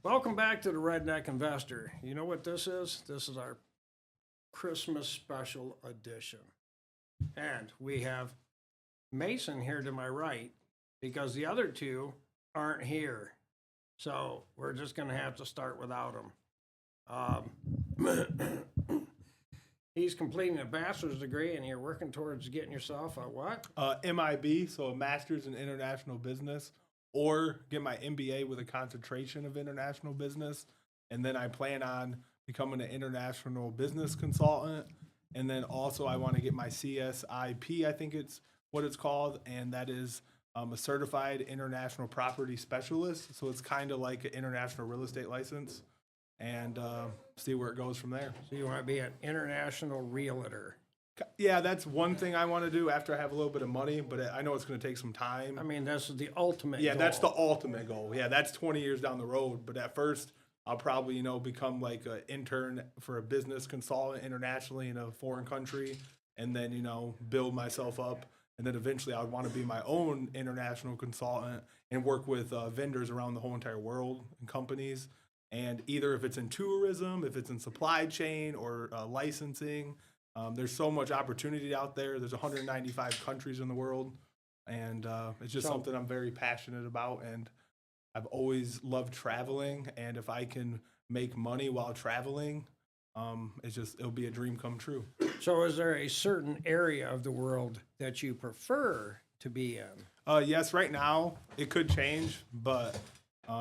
Welcome back to the Redneck Investor. You know what this is? This is our Christmas special edition. And we have Mason here to my right because the other two aren't here. So we're just going to have to start without them. He's completing a bachelor's degree and you're working towards getting yourself a what? MIB, so a master's in international business, or get my MBA with a concentration of international business. And then I plan on becoming an international business consultant. And then also I want to get my CSIP, I think it's what it's called. And that is a certified international property specialist. So it's kind of like an international real estate license. And see where it goes from there. So you want to be an international realtor. Yeah, that's one thing I want to do after I have a little bit of money, but I know it's going to take some time. I mean, this is the ultimate Yeah, goal. that's the ultimate goal. Yeah, that's 20 years down the road. But at first, I'll probably, become like an intern for a business consultant internationally in a foreign country, and then, build myself up. And then eventually I would want to be my own international consultant and work with vendors around the whole entire world and companies. And either if it's in tourism, if it's in supply chain or licensing, there's so much opportunity out there. There's 195 countries in the world. And it's just something I'm very passionate about. And I've always loved traveling. And if I can make money while traveling, it'll be a dream come true. So is there a certain area of the world that you prefer to be in? Yes, right now it could change, but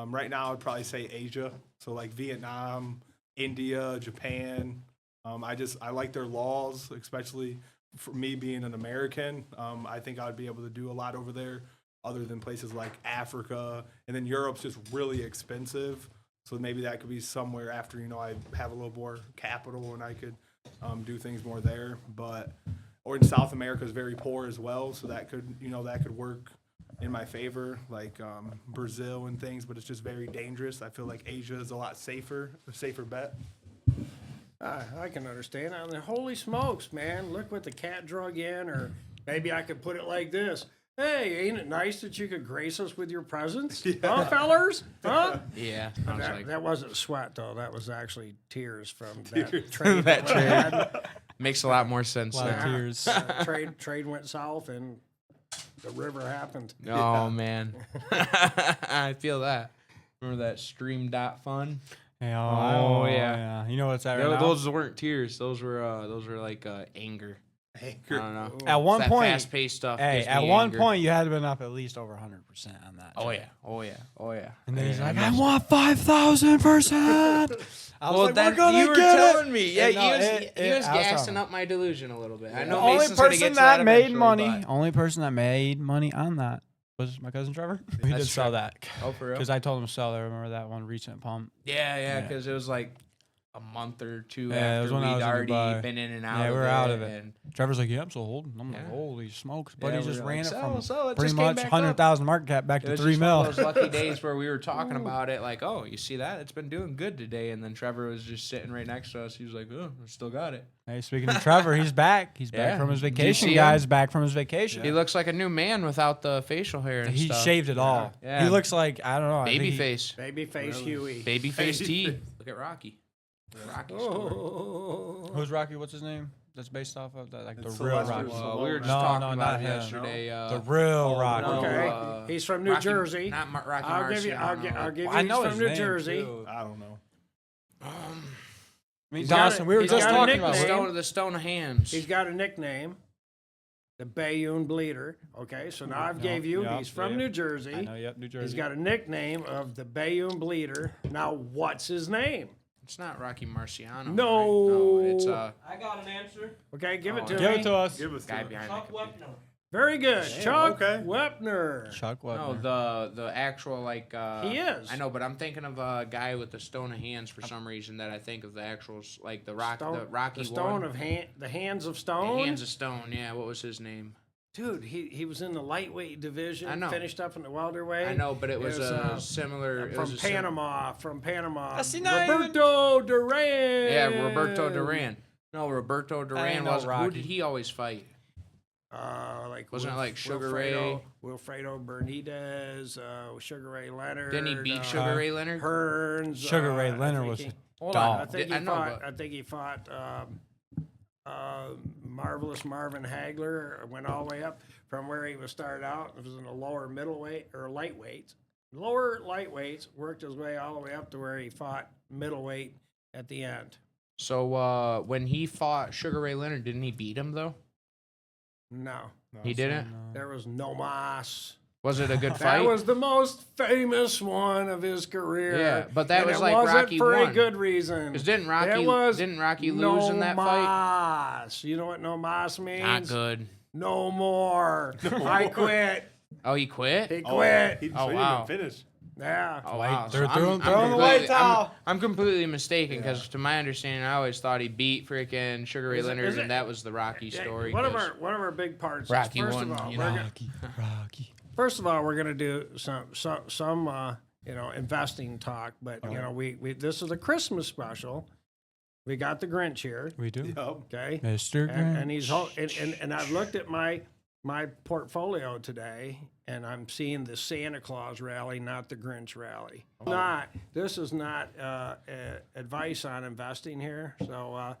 right now I'd probably say Asia. So like Vietnam, India, Japan. I like their laws, especially for me being an American. I think I would be able to do a lot over there other than places like Africa. And then Europe's just really expensive. So maybe that could be somewhere after, I have a little more capital and I could do things more there. Or in South America is very poor as well. So that could work in my favor, like Brazil and things, but it's just very dangerous. I feel like Asia is a safer bet. I can understand. I mean, holy smokes, man. Look what the cat drug in, or maybe I could put it like this. Hey, ain't it nice that you could grace us with your presence? Yeah. Huh, fellers? Huh? Yeah. That wasn't sweat, though. That was actually tears from that trade. that trade. Makes a lot more sense now. Tears. Trade went south, and the river happened. Oh, man. I feel that. Remember that Stream Dot Fun? Oh, yeah. You know what's that right now? Those weren't tears. Those were like anger. I don't know. At one point, fast-paced stuff. Hey, at one point, you had been up at least over 100% on that. Oh yeah. And then he's like, I want 5,000%. Well, like, we're gonna you were get telling it. me. Yeah, No, he was gassing up my delusion a little bit. Yeah. I know The only Mason's gonna person get to that made eventually, money, but- only person that made money on that was my cousin Trevor. He did That's sell true. that. Oh, for real? Because I told him to sell it. I remember that one recent pump. Yeah, because it was like a month or two Yeah, it was after when I we'd was in already Dubai. been in and out Yeah, of it. we're out of it. And Trevor's like, yeah, I'm sold. I'm like, Yeah. holy smokes. But Yeah, he just we were ran like, it sell, from sell, it pretty just came much back up. 100,000 market cap back it to was 3 just mil. one of those lucky days where we were talking about it, like, oh, you see that? It's been doing good today. And then Trevor was just sitting right next to us. He was like, oh, I still got it. Hey, speaking of Trevor, he's back. He's back Yeah. from his Did you vacation, see guys. him? Back from his vacation. He looks like a new man without the facial hair and He stuff. shaved it all. Yeah. He looks like, I don't know. I think Baby he- face. Babyface Huey. Baby face T. Look at Rocky. Rocky story. Oh. Who's Rocky? What's his name? That's based off of that, like It's the real Sylvester Rocky. Stallone. We were just No, talking no, about not it him. yesterday. The real Rocky. no, Okay. He's from New Rocky- Jersey. Not Rocky I'll give you. I'll Marciano. give you. I know he's his from New name, Jersey. too. I don't know. I mean, He's got Dawson, a- we were he's just got a talking about nickname. The stone of hands. He's got a nickname, the Bayonne Bleeder. Okay, so now I've gave you. Yep, He's from yep. New Jersey. I know, yep, New Jersey. He's got a nickname of the Bayonne Bleeder. Now, what's his name? It's not Rocky Marciano. No. Right? No, it's I got an answer. Okay, give it to Give me. it to us. Give us guy the behind Chuck the computer. Wepner. Very good, Damn, Chuck okay. Wepner. Chuck No, Wepner. the actual like. He is. I know, but I'm thinking of a guy with the stone of hands for some reason that I think of the actual like the Rocky The stone one. of the hands of The stone. hands of stone. Yeah, what was his name? Dude, he was in the lightweight division. I know. Finished up in the welterweight. I know, but it was similar. it from was a sim- Panama. From Panama. That's not Roberto Duran. Yeah, Roberto Duran. No, Roberto Duran ain't no was. Who Rocky. did he always fight? Like Wasn't it like Sugar Ray? Wilfredo Bermudez, Sugar Ray Leonard. Didn't he beat Sugar Ray Leonard? Hearns. Sugar Ray I Leonard think was he- Hold dog. on. I think he I know, fought. but I think he fought Marvelous Marvin Hagler. Went all the way up from where he was started out. It was in the lower middleweight or lightweights. Lower lightweights, worked his way all the way up to where he fought middleweight at the end. so when he fought Sugar Ray Leonard, didn't he beat him though? No, He didn't. there was no mas. Was it a good That fight? was the most famous one of his career. Yeah, but that and was it like wasn't Rocky for won. a good reason. 'Cause didn't Rocky lose no in that fight? mas. You know what no mas means? Not good. No more. I quit. Oh, he quit. He quit. He, Oh, so he didn't wow. even finish. Yeah. Oh, White- wow. they're So throwing- I'm throwing the completely- white towel. I'm completely mistaken because, to my understanding, I always thought he beat freaking Sugar Ray Is it- Leonard, is it- and that was the Rocky Yeah, story. One of 'cause- our big parts. Rocky is, first won, of all, you we're know. gonna, Rocky. first of all, we're going to do some investing talk. But you know, we this is a Christmas special. We got the Grinch here. We do. Yep. Okay. Mr. And he's Grinch. and I've looked at my portfolio today, and I'm seeing the Santa Claus rally, not the Grinch rally. This is not advice on investing here. So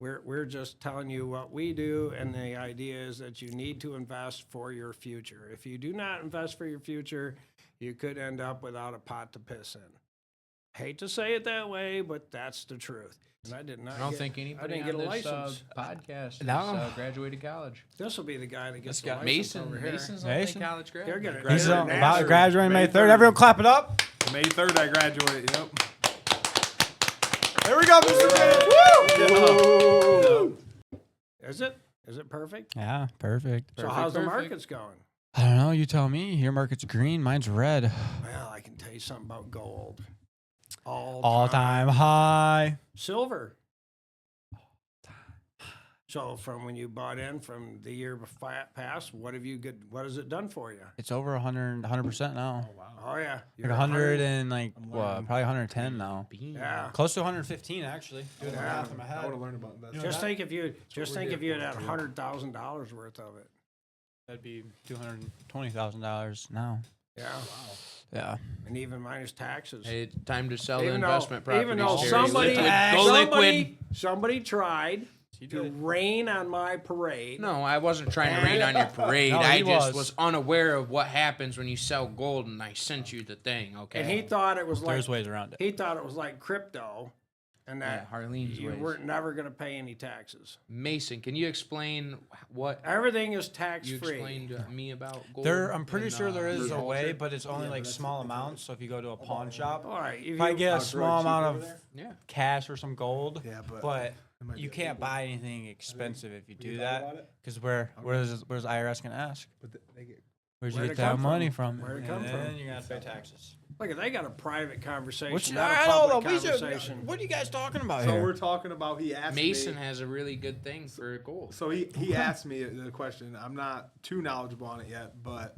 we're just telling you what we do, and the idea is that you need to invest for your future. If you do not invest for your future, you could end up without a pot to piss in. Hate to say it that way, but that's the truth. And I did not. I don't get- think I anybody didn't get on a this license. podcast No. has graduated college. This will be the guy that gets the guy- license over here. Mason's Mason? only college grad. They're gonna- He's they're about NASA. to graduate May May 3rd. 3rd. Everyone clap it up. May 3rd, I graduate. Yep. There we go, Mr. Grinch. Woo! Is it? Is it perfect? Yeah, perfect. So how's the perfect. markets going? I don't know. You tell me. Your market's green. Mine's red. Well, I can tell you something about gold. All All-time high. silver. So from when you bought in from the year past, what has it done for you? It's over 100% now. Oh yeah, Like You're 100 and like I'm what? learning. Probably 110 now. Yeah. Close to 115 actually. Doing the Yeah. math in my I head. want to learn about investing. Just think if you we're had here for. $100,000 worth of it. That'd be $220,000 now. Yeah. Yeah. And even minus taxes. Hey, time to sell the Even investment though properties. Jerry. somebody, Go liquid. somebody tried to rain on my parade. No, I wasn't trying to rain on your parade. No, I he just was. was unaware of what happens when you sell gold, and I sent you the thing. Okay. And he thought it was like There's ways around it. he thought it was like crypto, and Yeah, that Harlene's you ways. weren't never going to pay any taxes. Mason, can you explain what Everything is tax you free. explained to me about gold? I'm pretty and, sure there is a culture? way, but it's only like small amounts. So if you go to a pawn shop, All right, if I get a small amount of Yeah. cash or some gold, Yeah, but but it might you be can't illegal. buy anything expensive if you do you thought about that. it? Because where's IRS gonna ask? But they get Where'd you Where'd get it that come money from? from? Where'd it come and from? then you're gonna have to pay taxes. Look, they got a private conversation, Which not a I don't know. public conversation. What are you guys talking about So here? we're talking about he asked Mason me. has a really good thing for gold. So he asked me the question. I'm not too knowledgeable on it yet, but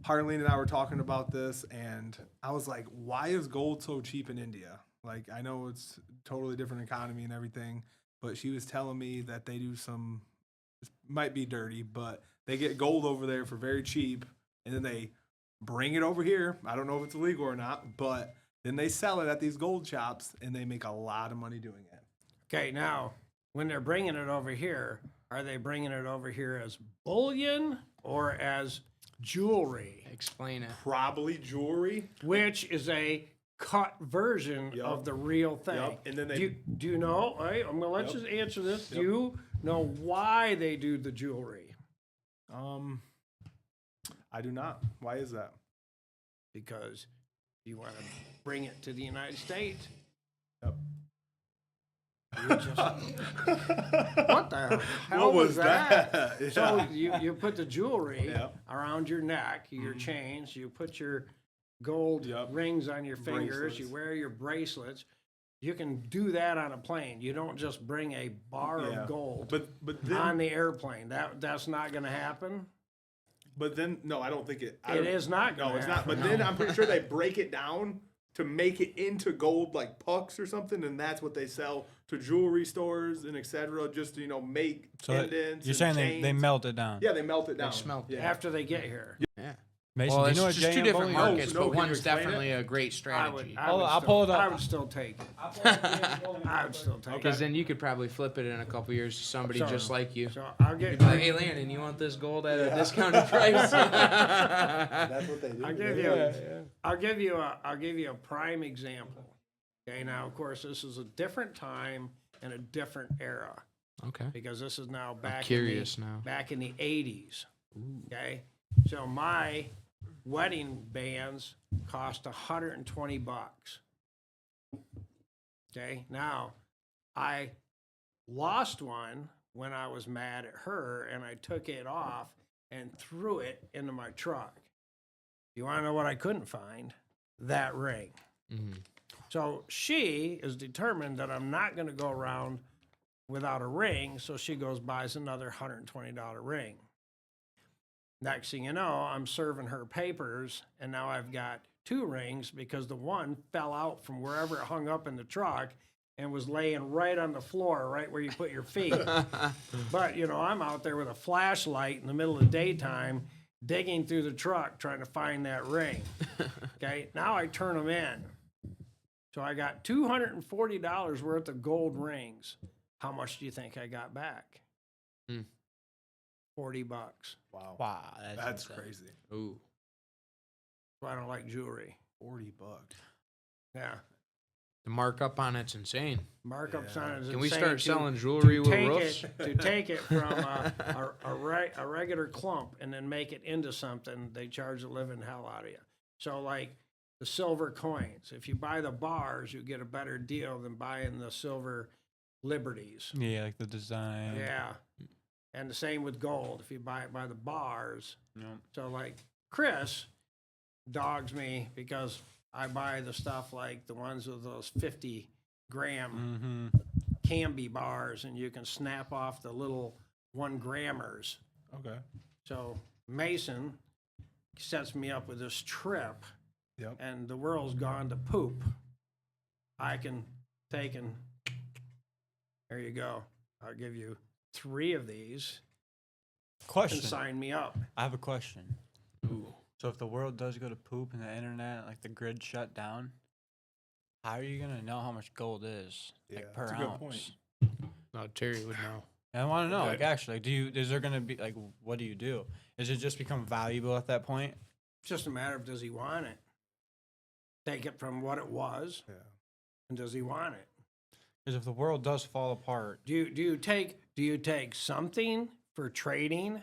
Harleen and I were talking about this, and I was like, "Why is gold so cheap in India?" Like, I know it's totally different economy and everything, but she was telling me that they do some. It might be dirty, but they get gold over there for very cheap, and then they bring it over here. I don't know if it's illegal or not, but then they sell it at these gold shops, and they make a lot of money doing it. Okay, now when they're bringing it over here, are they bringing it over here as bullion or as jewelry, Explain it. Probably jewelry. which is a cut version Yup. of the real thing? Yup, and then they- do you know? All right, I'm gonna let Yup. you answer this. Do Yup. you know why they do the jewelry? I do not. Why is that? Because you want to bring it to the United States. Yep. You just- what the hell What was was that? that? So Yeah. you put the jewelry Yep. around your neck, your chains, you put your gold Yep. rings on your fingers, you Bracelets. wear your bracelets. You can do that on a plane. You don't just bring a bar Yeah. of gold But then on the airplane. That's not going to happen. no, I don't think it. It is not No, gonna it's not. But happen. then I'm pretty sure they break it down to make it into gold like pucks or something, and that's what they sell to jewelry stores and etc. Just to, make So pendants. you're and saying they chains. melt it down? Yeah, they melt it down. smelt it. yeah. After they get here. Yeah. Mason, Well, do it's you know what just two JM different bullion is? markets, No, but can you one's explain definitely it? a great I would, strategy. I would I'll still, pull it up. I would still take it. I would still take Because it. then you could probably flip it in a couple years to somebody So- just like you. So I'll get. You'd be like, hey, Landon, you want this gold at a discounted price? That's what they do. I'll give you. I'll give you a prime example. Okay, now of course this is a different time and a different era Okay. because this is now back. Curious in the, now. Back in the '80s. Okay, so my wedding bands cost $120. Okay, now I lost one when I was mad at her and I took it off and threw it into my truck. You want to know what I couldn't find? That ring. Mm-hmm. So she is determined that I'm not going to go around without a ring, so she goes buys another $120 ring. Next thing you know, I'm serving her papers, and now I've got 2 rings because the one fell out from wherever it hung up in the truck and was laying right on the floor, right where you put your feet. But, I'm out there with a flashlight in the middle of the daytime, digging through the truck trying to find that ring. Okay, now I turn them in. So I got $240 worth of gold rings. How much do you think I got back? $40. Wow. Wow, That's insane. crazy. Ooh. So I don't like jewelry. $40. Yeah. The markup on it's insane. Markups Yeah. on it is Can we insane start to- selling jewelry to with take roofs? to take it from a regular clump and then make it into something, they charge the living hell out of you. So like the silver coins, if you buy the bars, you get a better deal than buying the silver liberties. Yeah, like the design. Yeah. And the same with gold. If you buy it by the bars. Yep. So like Chris dogs me because I buy the stuff like the ones with those 50-gram Canby bars and you can snap off the little 1-grammers. Okay. So Mason sets me up with this trip Yep. and the world's gone to poop. I can take and there you go. I'll give you 3 of these and Question. sign me up. I have a question. Ooh. So if the world does go to poop and the internet, like the grid shut down, how are you gonna know how much gold is? Yeah, Like per that's a good ounce? point. No, Terry would know. I want to know, Okay. like actually, is there gonna be like, what do you do? Does it just become valuable at that point? It's just a matter of does he want it? Take it from what it was, Yeah. and does he want it? Because if the world does fall apart, Do you take something for trading,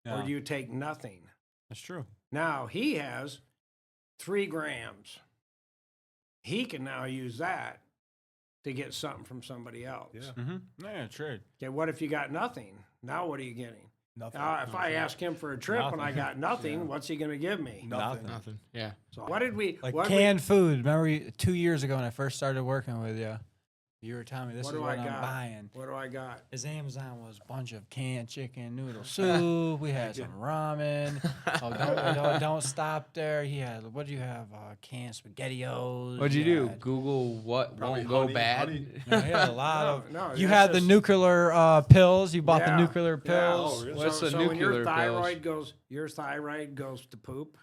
or do you take nothing? that's true. Now he has 3 grams. He can now use that to get something from somebody else. Yeah. Yeah, trade. Okay, what if you got nothing? Now what are you getting? Nothing. If I ask him for a trip and I Nothing. got nothing, Yeah. what's he going to give me? Nothing. Nothing. Yeah. So what did we Like what canned food. Remember 2 years ago when I first started working with you, you were telling me this What is do what I I'm got? buying. What do I got? His Amazon was a bunch of canned chicken noodle soup. We had some ramen. Don't stop there. He had, what do you have? Canned SpaghettiOs. What'd you He do? had- Google what Probably won't go honey- bad? honey. No, he had a lot of. No, You that's had the just- nuclear pills. You bought the Yeah. nuclear Yeah. pills. Oh, really? What's the so when nuclear your thyroid pills? goes to poop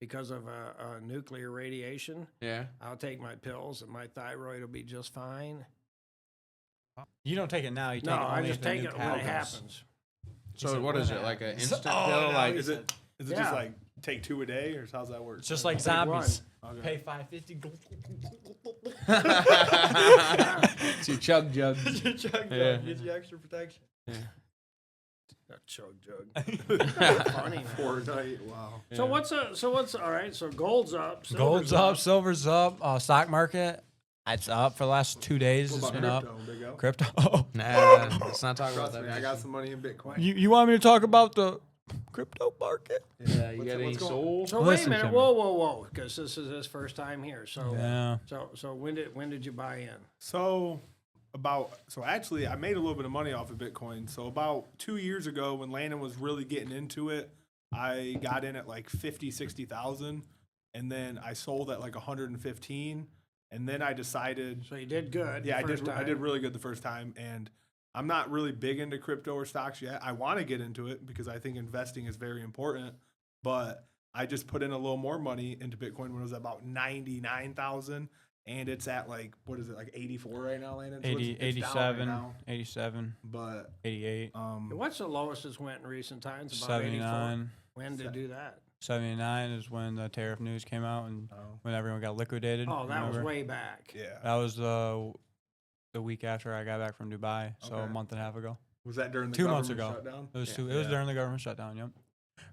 because of a nuclear radiation, Yeah. I'll take my pills and my thyroid will be just fine. You don't take it now. You take No, it I only just if the take nuke it when it happens. happens. So said what when is it it, like an happens. instant Oh, pill? no, Like he Is it said- just like take 2 a day, or how's that work? It's just like Take one. zombies. Okay. Pay $5.50. it's your chug jug. Yeah. Gives you extra protection. That chug jug. Funny, man. Fortnite. Wow. So what's all right? So gold's up. Gold's silver's up, silver's up. Stock market, it's up for the last 2 days. What It's about been up. crypto? Big up? Crypto. Oh. Nah, let's not talk about Trust me, that. I got some money in Bitcoin. You want me to talk about the crypto market? Yeah, you What's- got any what's going- soul? So wait Listen a minute. to me. Whoa. Because this is his first time here. So Yeah. so when did you buy in? So actually, I made a little bit of money off of Bitcoin. So about 2 years ago, when Landon was really getting into it, I got in at like 50, 60,000. and then I sold at like 115, and then I decided. So you did good. Yeah, the first I did time. really good the first time, and I'm not really big into crypto or stocks yet. I want to get into it because I think investing is very important, but I just put in a little more money into Bitcoin when it was about 99,000, and it's at like, what is it, like 84 right now, Landon? So 80, it's down 87, right now. 87, But 88, What's the lowest it's went in recent times? About 84. 79. When did it do that? 79 is when the tariff news came out and Oh. when everyone got liquidated. Oh, that was remember? way back. yeah, That was the week after I got back from Dubai, so a Okay. month and a half ago. was that during the 2 months government ago. shutdown? It was Yeah. It was during the government shutdown. Yep.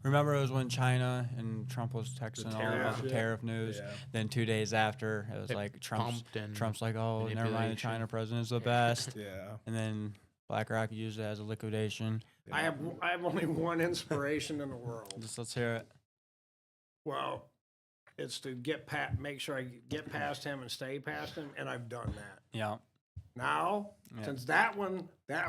Remember, it was when China and Trump was texting all tariff about the shit. tariff news. Yeah. Then 2 days after, it was It like Trump's pumped and like, oh, never mind, the manipulation. China president's the best. Yeah. And then BlackRock used it as a liquidation. I have only one inspiration in the world. Let's hear it. Well, it's to make sure I get past him and stay past him, and I've done that. Yeah. Now, Yeah. since that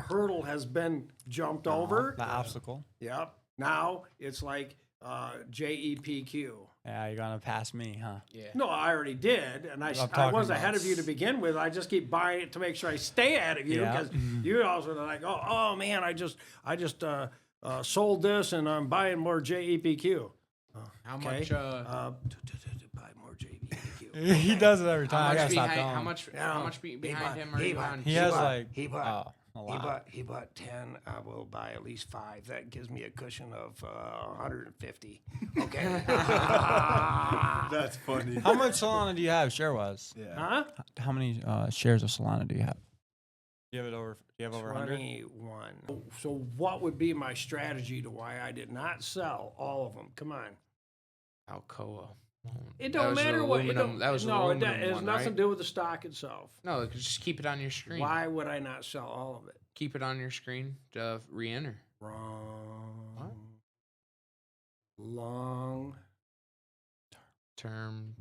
hurdle has been jumped over, The obstacle. yep. Now it's like JEPQ. Yeah, you're gonna pass me, huh? Yeah. No, I already did, and I talking was about- ahead of you to begin with. I just keep buying it to make sure I stay ahead of you Yeah. because you also are like, oh man, I just sold this and I'm buying more JEPQ. How Okay. much? Buy more JEPQ. He does it every How time. I much gotta stop behind? telling How him. much? Yeah. How much behind him are you on? He has bought- like he bought- a lot. He bought 10. I will buy at least 5. That gives me a cushion of 150. Okay. That's funny. How much Solana do you have, share wise? Yeah. Huh? How many shares of Solana do you have? Do you have it over? Do you have over 100? 21. So what would be my strategy to why I did not sell all of them? Come on. Alcoa. It That don't was the matter what. It aluminum- don't, that was the no, it aluminum has one, nothing right? to do with the stock itself. No, just keep it on your screen. Why would I not sell all of it? Keep it on your screen to re-enter. Wrong. Long Term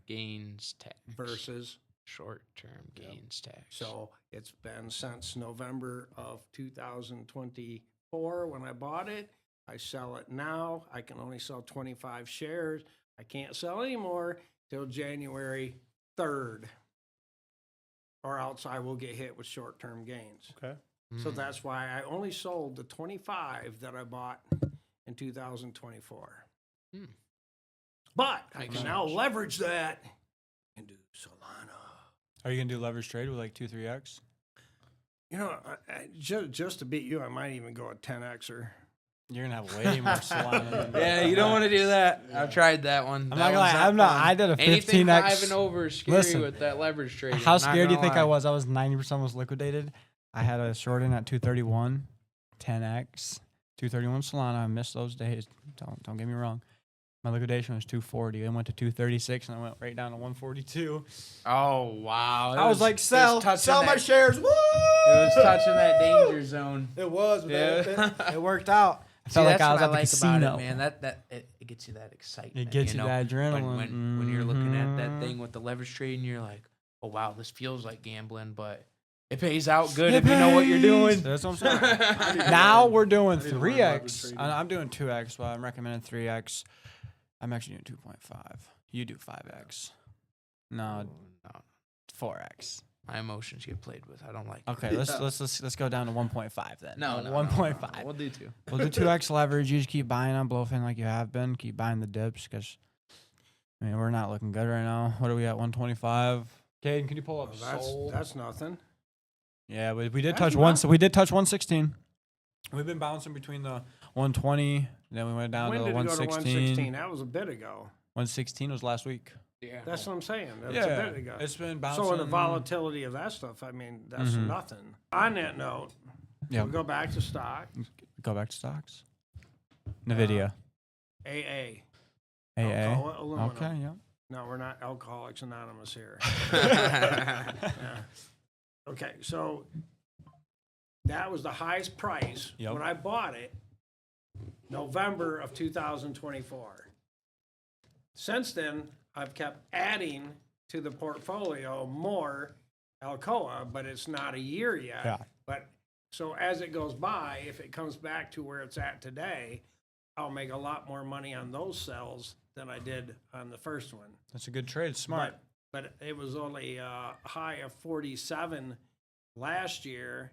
gains tax versus. short-term gains tax. So it's been since November of 2024 when I bought it. I sell it now. I can only sell 25 shares. I can't sell anymore till January 3rd, or else I will get hit with short-term gains. Okay. So that's why I only sold the 25 that I bought in 2024. Hmm. But I Makes can now sense. leverage that into Solana. Are you gonna do leverage trade with like 2-3x? You know, just to beat you, I might even go a 10xer. You're gonna have way more Solana. Than me. Yeah, you don't want to do that. I've tried that one. I'm That not gonna one's lie. I'm not. fun. I did a Anything 15x. 5 and over is scary Listen, with that leverage trade. How scared do you think I was? I was 90% was liquidated. I had a short in at 231, 10x, 231 Solana. I missed those days. Don't get me wrong. My liquidation was 240. It went to 236, and I went right down to 142. Oh wow! I was like, sell my shares. Woo! It was touching that danger zone. It was. But Yeah. it worked out. I See, felt like that's I was what at the like casino. about it, man. That it gets you that excitement. It gets you know? that adrenaline. When you're looking at that Mhm. thing with the leverage trade, and you're like, oh wow, this feels like gambling, but it pays out good if you know what you're doing. That's what I'm saying. I need to Now learn- we're doing I need to learn leverage 3x. trading. I'm doing 2x, but I'm recommending 3x. I'm actually doing 2.5. You do 5x. No, No, 4x. my emotions get played with. I don't like. it. Okay, let's go down to 1.5 then. No, 1.5. We'll do 2. We'll do 2x leverage. You just keep buying on Blowfin like you have been. Keep buying the dips because, I mean, we're not looking good right now. What are we at? 125. Caden, can you pull up Soul? That's nothing. Yeah, we did That's touch not- one. So we did touch 116. We've been bouncing between the 120, then we went down When to did the it go to 116. 116? That was a bit ago. 116 was last week. Yeah. That's what I'm saying. That's yeah, a bit ago. it's been bouncing. So in the volatility of that stuff, I mean, that's Mhm. nothing. On that note, Yeah, we'll go back to stock. go back to stocks. Nvidia, AA. AA. Alcoa, aluminum. Okay, yeah. No, we're not Alcoholics Anonymous here. yeah. Yeah. Okay, so that was the highest price Yep. when I bought it, November of 2024. Since then, I've kept adding to the portfolio more Alcoa, but it's not a year yet. Yeah. But so as it goes by, if it comes back to where it's at today, I'll make a lot more money on those cells than I did on the first one. That's a good trade. Smart. But it was only a high of 47 last year.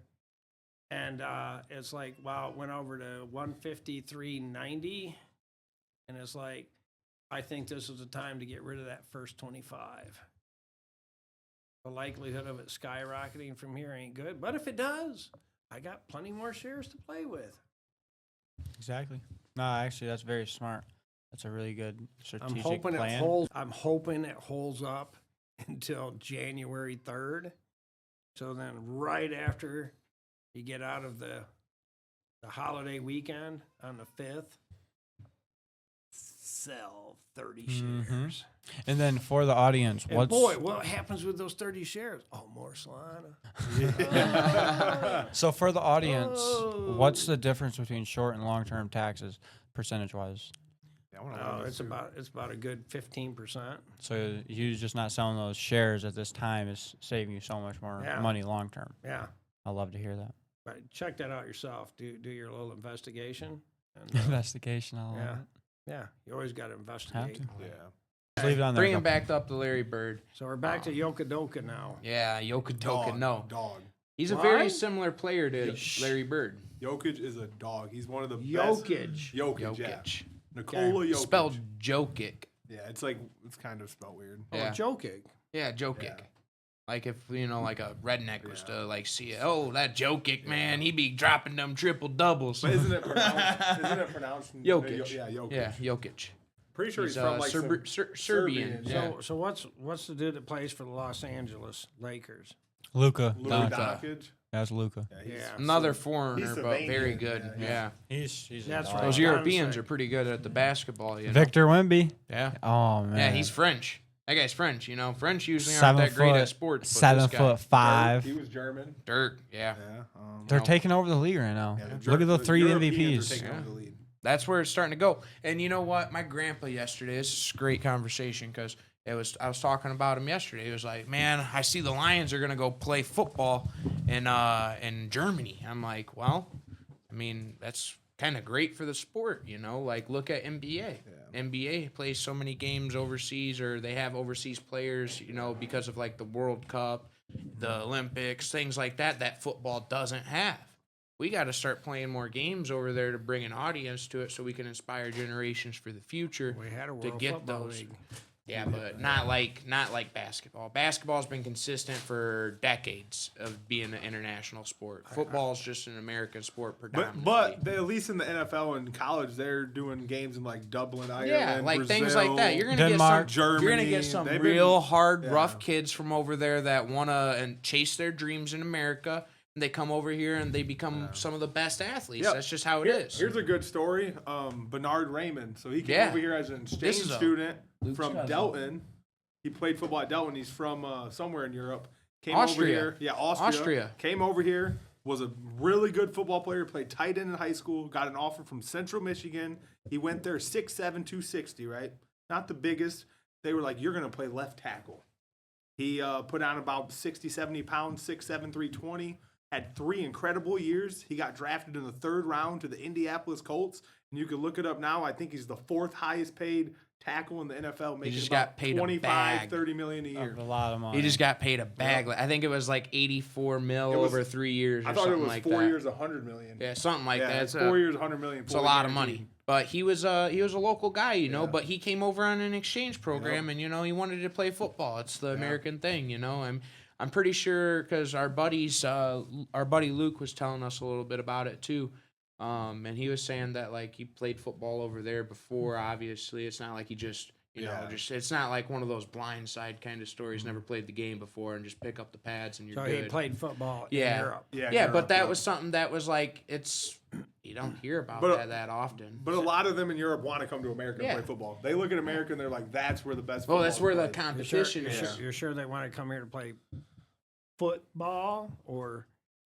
And it's like, wow, it went over to 153.90. And it's like, I think this is the time to get rid of that first 25. The likelihood of it skyrocketing from here ain't good. But if it does, I got plenty more shares to play with. Exactly. No, actually, that's very smart. That's a really good strategic plan. I'm hoping it holds up until January 3rd. So then right after you get out of the holiday weekend on the 5th, sell 30 shares. And then for the audience, And boy, what happens with those 30 shares? Oh, more Solana. So for the audience, what's the difference between short and long-term taxes percentage-wise? It's about a good 15%. So you just not selling those shares at this time is saving you so much more money long-term. Yeah. I love to hear that. But check that out yourself. Do your little investigation. And, Investigation. I love it. yeah, you always got to investigate. to. Yeah. Just leave it on there. Bringing back up to Larry Bird. So we're back to Yokodoka now. Yeah, Yokodoka. No, Dog. he's a Why? very similar player to Larry Bird. Jokic is a dog. He's one of the best. Jokic. Jokic, yeah. Jokic. Nikola Jokic. Spelled Jokic. Yeah, it's kind of spelled weird. Oh, Yeah. Jokic. Yeah, Jokic. Yeah. Like if like a redneck was to like see it. Oh, that Jokic man, he be dropping them triple doubles. But isn't it pronounced? Jokic. Yeah, Jokic. Yeah, Jokic. Pretty sure he's He's from like Serbian. Yeah. So what's the dude that plays for the Los Angeles Lakers? Luka. Louis Doncic. Doncic. That's Luka. Yeah, he's Yeah. Another he's foreigner, but very Slovenian. good. Yeah, Yeah. He's That's a right. dog. Those Europeans Doncic. are pretty good at the basketball. You know? Victor Wemby. Yeah. Oh man. Yeah, he's French. That guy's French. French usually aren't 7 that great foot- at sports. But this guy, 7'5". He was German. Dirk. Yeah. Yeah. They're No. taking over the league right now. Yeah, Look at the 3 Europeans are MVPs. taking Yeah. over the lead. That's where it's starting to go. And you know what? My grandpa yesterday, this is a great conversation because I was talking about him yesterday. He was like, man, I see the Lions are going to go play football in Germany. I'm like, well, I mean, that's kind of great for the sport, Like, look at NBA. NBA plays so many games overseas, or they have overseas players, because of, like, the World Cup, the Olympics, things like that football doesn't have. We got to start playing more games over there to bring an audience to it so we can inspire generations for the future. We had a to World get Football those. League. Yeah, but not like basketball. Basketball's been consistent for decades of being an international sport. Football's just an American sport predominantly. But they, at least in the NFL and college, they're doing games in like Dublin, Ireland, yeah, like Brazil, things like that. You're gonna Denmark, get some. You're gonna Germany. get some They've real been- hard, yeah. rough kids from over there that wanna and chase their dreams in America. And they come over here and they become some of the best athletes. Yep. That's just how it is. Here's a good story. Bernard Raymond. So he came Yeah. over here as an exchange is a- student Luke's from cousin. Delton. He played football at Delton. He's from somewhere in Europe. Came Austria. over here. Yeah, Austria. Came over here. Was a really good football player. Played tight end in high school. Got an offer from Central Michigan. He went there 6'7", 260, right? Not the biggest. They were like, you're going to play left tackle. He put on about 60, 70 pounds, 6'7", 320. Had 3 incredible years. He got drafted in the 3rd round to the Indianapolis Colts. And you can look it up now. I think he's the 4th highest paid tackle in the NFL, making just about got paid a 25, bag. 30 million a year. A lot of money. He just got paid a bag. I think it was like 84 mil It was- over 3 years. Or I thought something it was like 4 that. years, 100 million. Yeah, something like yeah, that. it's 4 years, 100 million. It's a lot of money. But he was a local guy, Yeah. but he came over on an exchange program, and he wanted to play football. It's the American thing, I'm pretty sure because our buddy Luke was telling us a little bit about it too, and he was saying that like he played football over there before. Obviously, it's not like he just it's not like one of those blindside kind of stories. Never played the game before and just pick up the pads and you're So good. he played football Yeah. in Europe. Yeah, Yeah, Europe, but that yeah. was something that was like you don't hear about But- that often. But a lot of them in Europe want to come to America Yeah. and play football. They look at America and they're like, that's where the best Well, football that's where is the played. competition You're is. sure, you're sure they want to come here to play football or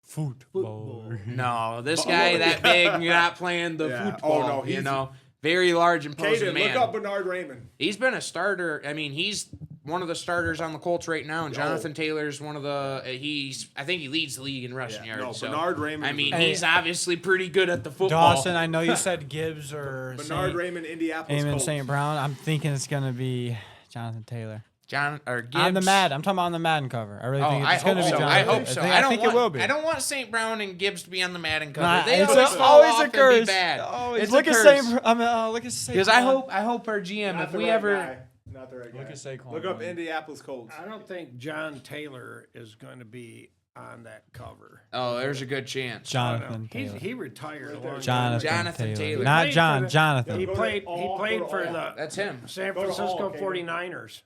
football. No, this But- guy that big, you're not playing the Yeah. football. Oh, no, very large, imposing Caden, man. look up Bernard Raymond. He's been a starter. I mean, he's one of the starters on the Colts right now, and Jonathan Taylor's one of the. I think he leads the league in rushing yards. No, so, Bernard Raymond. I mean, he's obviously pretty good at the football. Dawson, I know you said Gibbs or Bernard Raymond, Indianapolis Colts. St. Brown. I'm thinking it's gonna be Jonathan Taylor. Gibbs. On the Madden. I'm talking about on the Madden cover. I really think it's going to be Jonathan. I hope so. I think it will be. I don't want St. Brown and Gibbs to be on the Madden cover. Nah, They it's always fall off a and curse. be bad. Always. It's Look a at curse. look at St. Because I hope our GM, Not if the we right ever. guy. Not the right guy. Look at Saquon. Look up Indianapolis Colts. I don't think John Taylor is going to be on that cover. Oh, there's a good chance. Jonathan Taylor. He retired a long time ago. Jonathan Taylor. Not He John. played Jonathan. He Go to played all, for go to all. the That's him. San Go to Francisco all, okay. 49ers.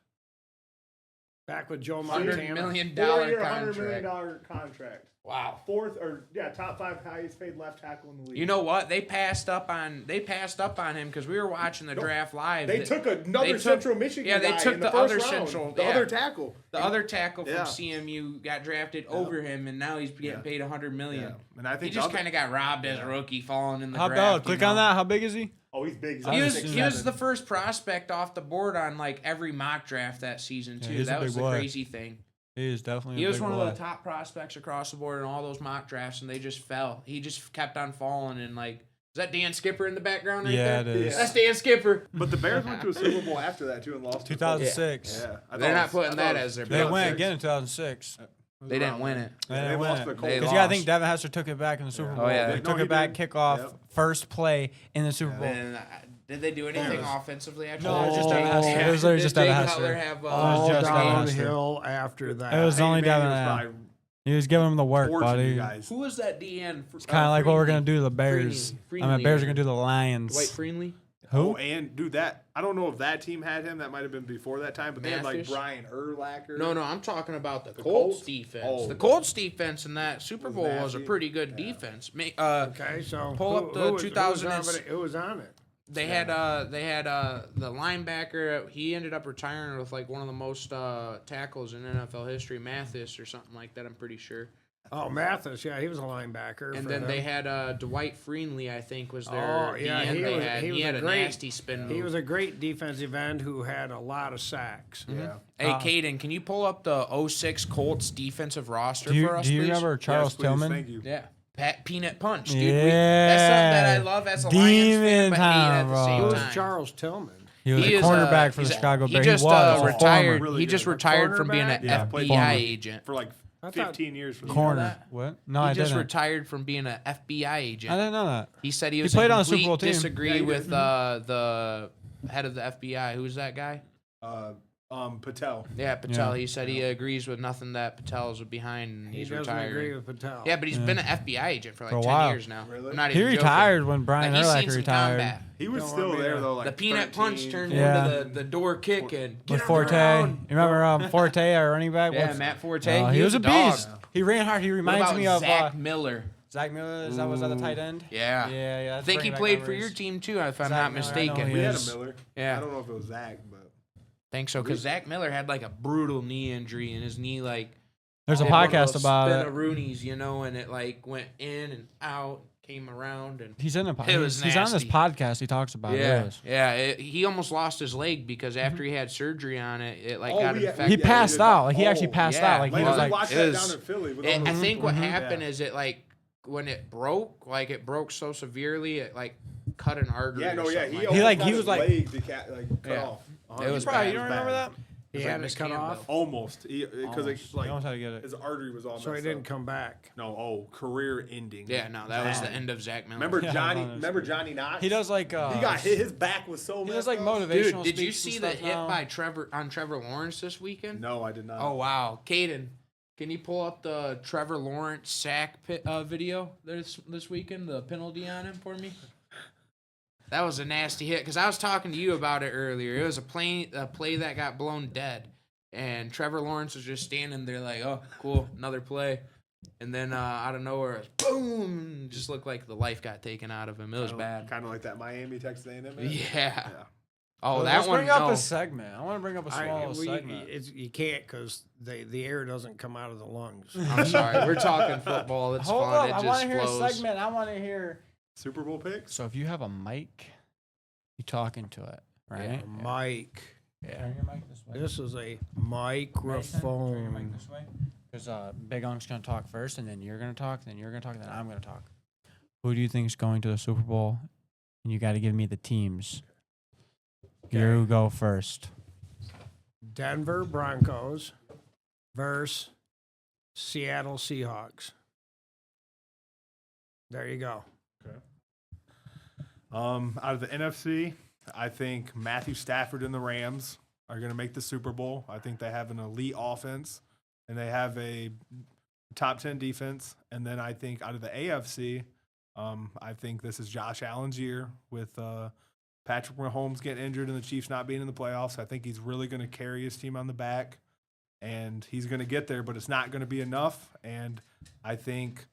Back with Joe $100 Montana. million 4-year, $100 contract. million contract. Wow. Top 5 highest paid left tackle in the league. You know what? They passed up on him because we were watching the draft live. They took another Central Michigan Yeah, they guy took in the first other round. Central. The yeah. other tackle. The other tackle from Yeah. CMU got drafted over him, and now he's getting paid $100 million. Yeah. And I He think just kind of got robbed as a rookie, falling in the How draft. about click on that? How big is he? Oh, he's big. He was 6'7". the first prospect off the board on like every mock draft that season too. he's a That was big the boy. crazy thing. He is definitely. He a was big one boy. of the top prospects across the board in all those mock drafts, and they just fell. He just kept on falling, and like, is that Dan Skipper in the background right Yeah, there? it is. That's Dan Skipper. But the Bears went to a Super Bowl after that too and lost. 2006. Yeah, I They're thought not it was- putting I that thought it as their was They best. went again in 2006. They didn't win it. They lost the They Colts. Because I think Devin Hester took it back in the Super Yeah. Bowl. Oh, yeah. They No, took he it back, did. kickoff, Yep. first play in the Super Bowl. And did they do anything offensively after No, that? it was just Oh, Devin Hester. It was literally Did just Jay Devin Cutler Hester. have, All just Devin Hester. downhill after that. It was only Peyton Devin. Manning was Yeah. probably He was giving him the work, torching buddy. you It's guys. Who was that DN? kind of like what we're gonna do to the Bears. Freeney I mean, Bears are or gonna do the Lions. Dwight Freeney? Who? Oh, and dude, that I don't know if that team had him. That might have been before that time, but they had like Mathis? Brian Urlacher. No, I'm talking about the Colts? Colts defense. Oh. The Colts defense in that Super Was Bowl was a nasty. pretty good defense. Okay, so Pull up the 2000 Who was on it? They had the linebacker. He ended up retiring with like one of the most tackles in NFL history, Mathis or something like that. I'm pretty sure. Oh, Mathis. Yeah, he was a linebacker. And for then them. they had Dwight Freeney, I think, was their Oh, yeah, DN he they was- had. he He was had a a great- nasty spin He move. was a great defensive end who had a lot of sacks. Yeah. Hey, Caden, can you pull up the 06 Colts defensive roster Do you, for us, do you please? remember Charles Yes, please, Tillman? Thank you. Yeah. Peanut Punch, dude. Yeah. That's something that I love as a Lions fan, Demon but hate at time, the bro. same Who time. was Charles Tillman? He was He a is, cornerback for the he's Chicago He Bears. just he was a retired. Really He good. just A retired from being an cornerback? Yeah, played FBI corner. agent. For like I thought- 15 years for the corner. that? What? No, He I just didn't. retired from being an FBI agent. I didn't know that. He said he He was played a on a Super complete Bowl team. disagree Yeah, he did. with the head of the FBI. Who's that guy? Patel. Yeah, Patel. Yeah. He said he agrees with nothing that Patel's behind, and He he's doesn't retired. agree with Patel. Yeah, but he's been an FBI agent for like For a 10 while. years now. Really? I'm not He even joking. retired when Brian Like, he's seen Urlacher some retired. combat. He was Don't still want me there to- though. Like The peanut punch 13, turned Yeah. into the door kick and With get on Forte. the ground. You remember Forte, our running back? Yeah, What's- Matt Forte. He was a dog. beast. He ran hard. He What reminds about me of Zach Miller? Zach Miller. Is that was that the tight end? Yeah. Yeah. I that's think he bringing back played for memories. your team too, if I'm Zach not Miller, I know mistaken. he We had is. a Miller. Yeah. I don't know if it was Zach, but Think so, because Zach Miller had like a brutal knee injury, and his knee like There's a did one of podcast those about it. spin-a-roonies, you know, and it like went in and out, came around, and He's in a It was he's on this nasty. podcast. He talks about it. He almost lost his leg because after he had surgery on it, it like Oh, got yeah, infected. He passed out. Like he actually Oh, passed yeah. out. Like he Like, was I like, watched it that was- down in Philly. With all I those- think what Mhm. happened Yeah. is it like when it broke so severely it like cut an artery. Yeah, or no, yeah. something He, like He, like, got he his was, like- leg cut Yeah. off. It was probably bad. you don't remember that? He It's had like to cut Miss off. Campbell. Almost, because it's He like knows how to get it. his artery was all So he messed didn't up. come back. No, career ending. Yeah, no, that was the end of Zach Miller. Remember Yeah, Johnny? I know. Remember Johnny Knox? He does like He got hit. His back was so. He messed does like up. motivational. Dude, did you speaks and see the stuff hit now. by Trevor Lawrence this weekend? No, I did not. Oh wow, Caden, can you pull up the Trevor Lawrence sack video this weekend? The penalty on him for me. That was a nasty hit because I was talking to you about it earlier. It was a play that got blown dead, and Trevor Lawrence was just standing there like, "Oh, cool, another play," and then out of nowhere, boom! Just looked like the life got taken out of him. It was bad. Kind of like that Miami Texas A&M. Yeah. Oh, Let's that one. bring up No. a segment. I want to bring up a small segment. You can't because the air doesn't come out of the lungs. I'm sorry. We're talking football. It's Hold fun. up. It I just want to hear flows. a segment. I want to hear. Super Bowl picks. So if you have a mic, you talk into it, right? Mike. Turn your mic this way. This is a Mason, turn your mic microphone. this way. Because Big Unc's going to talk first, and then you're going to talk, then you're going to talk, then I'm going to talk. Who do you think is going to the Super Bowl? And you got to give me the teams. You go first. Denver Broncos versus Seattle Seahawks. There you go. Out of the NFC, I think Matthew Stafford and the Rams are going to make the Super Bowl. I think they have an elite offense, and they have a top 10 defense. And then I think out of the AFC, I think this is Josh Allen's year with Patrick Mahomes getting injured and the Chiefs not being in the playoffs. I think he's really going to carry his team on the back, and he's going to get there, but it's not going to be enough. And I think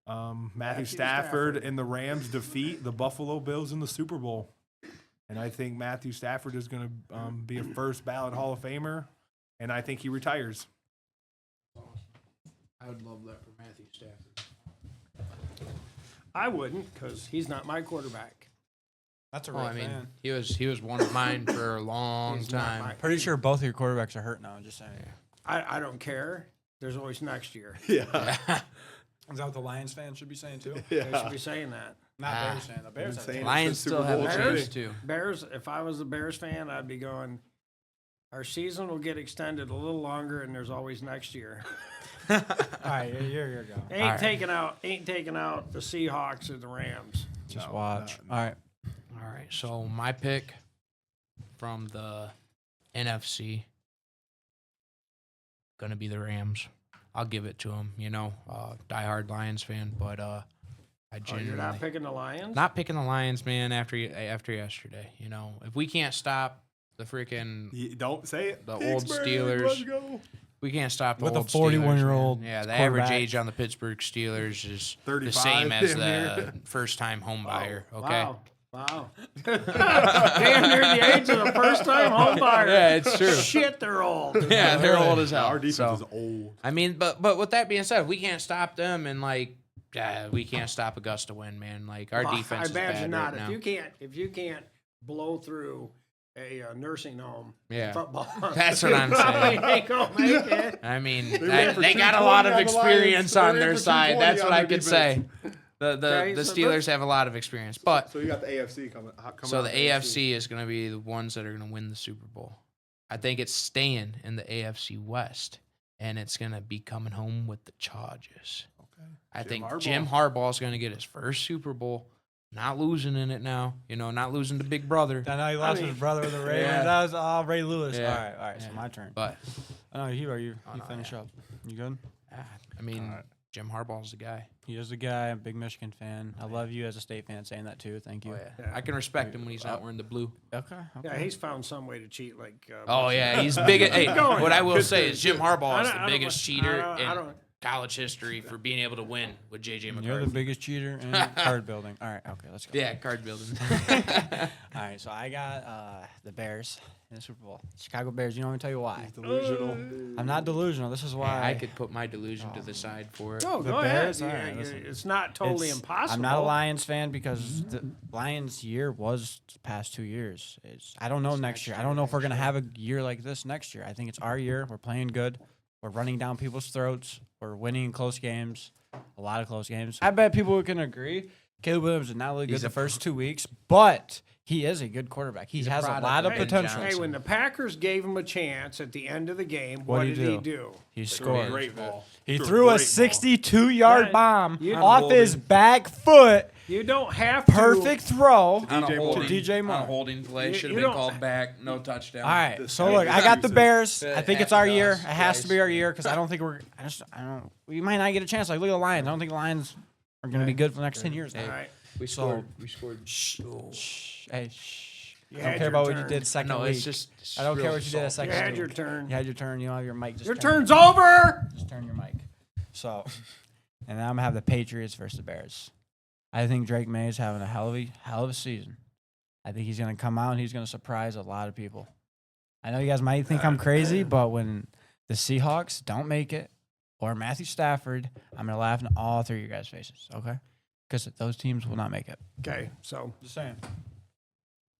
Matthew Stafford and the Rams defeat the Buffalo Bills in the Super Bowl. And I think Matthew Stafford is going to be a first ballot Hall of Famer, and I think he retires. I would love that for Matthew Stafford. I wouldn't, because he's not my quarterback. That's a Well, I mean, he was one of mine for a long He's not time. my- Pretty sure both of your quarterbacks are hurt now. Just saying. I don't care. There's always next year. Yeah. Is that what the Lions fans should be saying too? They should be saying that. Not Ah. Bears fans. The Bears Been have saying a Lions Super still have Bowl a Bears? chance too. Bears, if I was a Bears fan, I'd be going, our season will get extended a little longer, and there's always next year. All right, here you go. Ain't right. taking out the Seahawks or the Rams. Just No, watch. no. All right. All right, so my pick from the NFC gonna be the Rams. I'll give it to them. You know, diehard Lions fan, but I Oh, genuinely you're not picking the Lions? not picking the Lions, man. After yesterday, you know, if we can't stop the freaking Don't say it. The old Pittsburgh, Steelers. Let's go. we can't stop the With a old Steelers, 41-year-old man. Yeah, the average quarterback. age on the Pittsburgh Steelers is the 35, same as damn the near. first-time home buyer. Okay. Wow. Damn near the age of the first-time home buyer. Yeah, it's true. Shit, they're old. Yeah, they're old as hell. Our defense So, is old. I mean, but with that being said, if we can't stop them, and like, we can't stop Augusta win, man. Like our Well, defense I is bad imagine not. right now. If you can't blow through a nursing home Yeah. football, That's what I'm probably saying. ain't gonna make it. I mean, ran for they got a 220 lot of on the Lions. experience They on ran their for side. 220 That's on what I their could say. defense. The Okay, the so Steelers let's- have a lot of experience, but So you got the AFC coming. so the AFC is going to be the ones that are going to win the Super Bowl. I think it's staying in the AFC West, and it's going to be coming home with the Chargers. Okay. I Jim think Harbaugh. Jim Harbaugh is going to get his first Super Bowl, not losing in it now. You know, not losing to Big Brother. I know he lost mean- his brother with the Ravens. Yeah. That was Ray Lewis. Yeah. All right. So Yeah. my turn. But I know you Oh, no, finish yeah. up. You good? I mean, All right. Jim Harbaugh's the guy. He is the guy. I'm a big Michigan fan. I love you as a state fan saying that too. Thank you. Oh, yeah. Yeah. I can respect him when he's not wearing the blue. Okay. Yeah, he's found some way to cheat. Like, Oh yeah, he's big. Hey, going. what I will say is Jim Harbaugh I is don't- the I don't- biggest cheater I in don't- college history for being able to win with JJ You're the McCarthy. biggest cheater in card building. All right. Okay. Let's go. Yeah, card building. All right. So I got the Bears in the Super Bowl. Chicago Bears. You know, let me tell you why. Delusional. I'm not delusional. This is why. I could put my delusion to the side for it. Oh, The go Bears? ahead. All right, Yeah, listen. it's not totally It's- impossible. I'm not a Lions fan because the Lions year was the past 2 years. I don't know next year. I don't know if we're gonna have a year like this next year. I think it's our year. We're playing good. We're running down people's throats. We're winning close games, a lot of close games. I bet people can agree. Caleb Williams did not look good He's the a first 2 weeks, but he is a good quarterback. He He's a has a product lot of of Ben potential. Johnson. Hey, when the Packers gave him a chance at the end of the game, what What'd did he he do? He Threw a scored. great ball. He Threw threw a great ball. 62-yard Yeah, bomb you- off his back foot. You don't have to. Perfect throw. On a DJ Moore. holding, DJ on Moore. a holding play, You- should you have been don't- called back. No touchdown. All right, This so guy look, is I got the excuses. Bears. Yeah, I think it's half our the year. It dust has to be twice. our year because I don't think I don't. We might not get a chance. Like look at the Lions. I don't think the Lions are going to be good for the next 10 years. All Now. right. We So- scored. We scored. Shh, hey, shh. You I don't had care your about what you turn. did second No, week. it's just. I don't care real what you did a salty. You second had your week. turn. You had your turn. You don't have your mic. Just Your turn, turn's over. Just turn your mic. So, and then I'm gonna have the Patriots versus the Bears. I think Drake May is having a hell of a season. I think he's gonna come out and he's gonna surprise a lot of people. I know you guys might think I'm crazy, but when the Seahawks don't make it, or Matthew Stafford, I'm gonna laugh in all three of you guys' faces. Okay? Because those teams will not make it. Okay, so Just saying.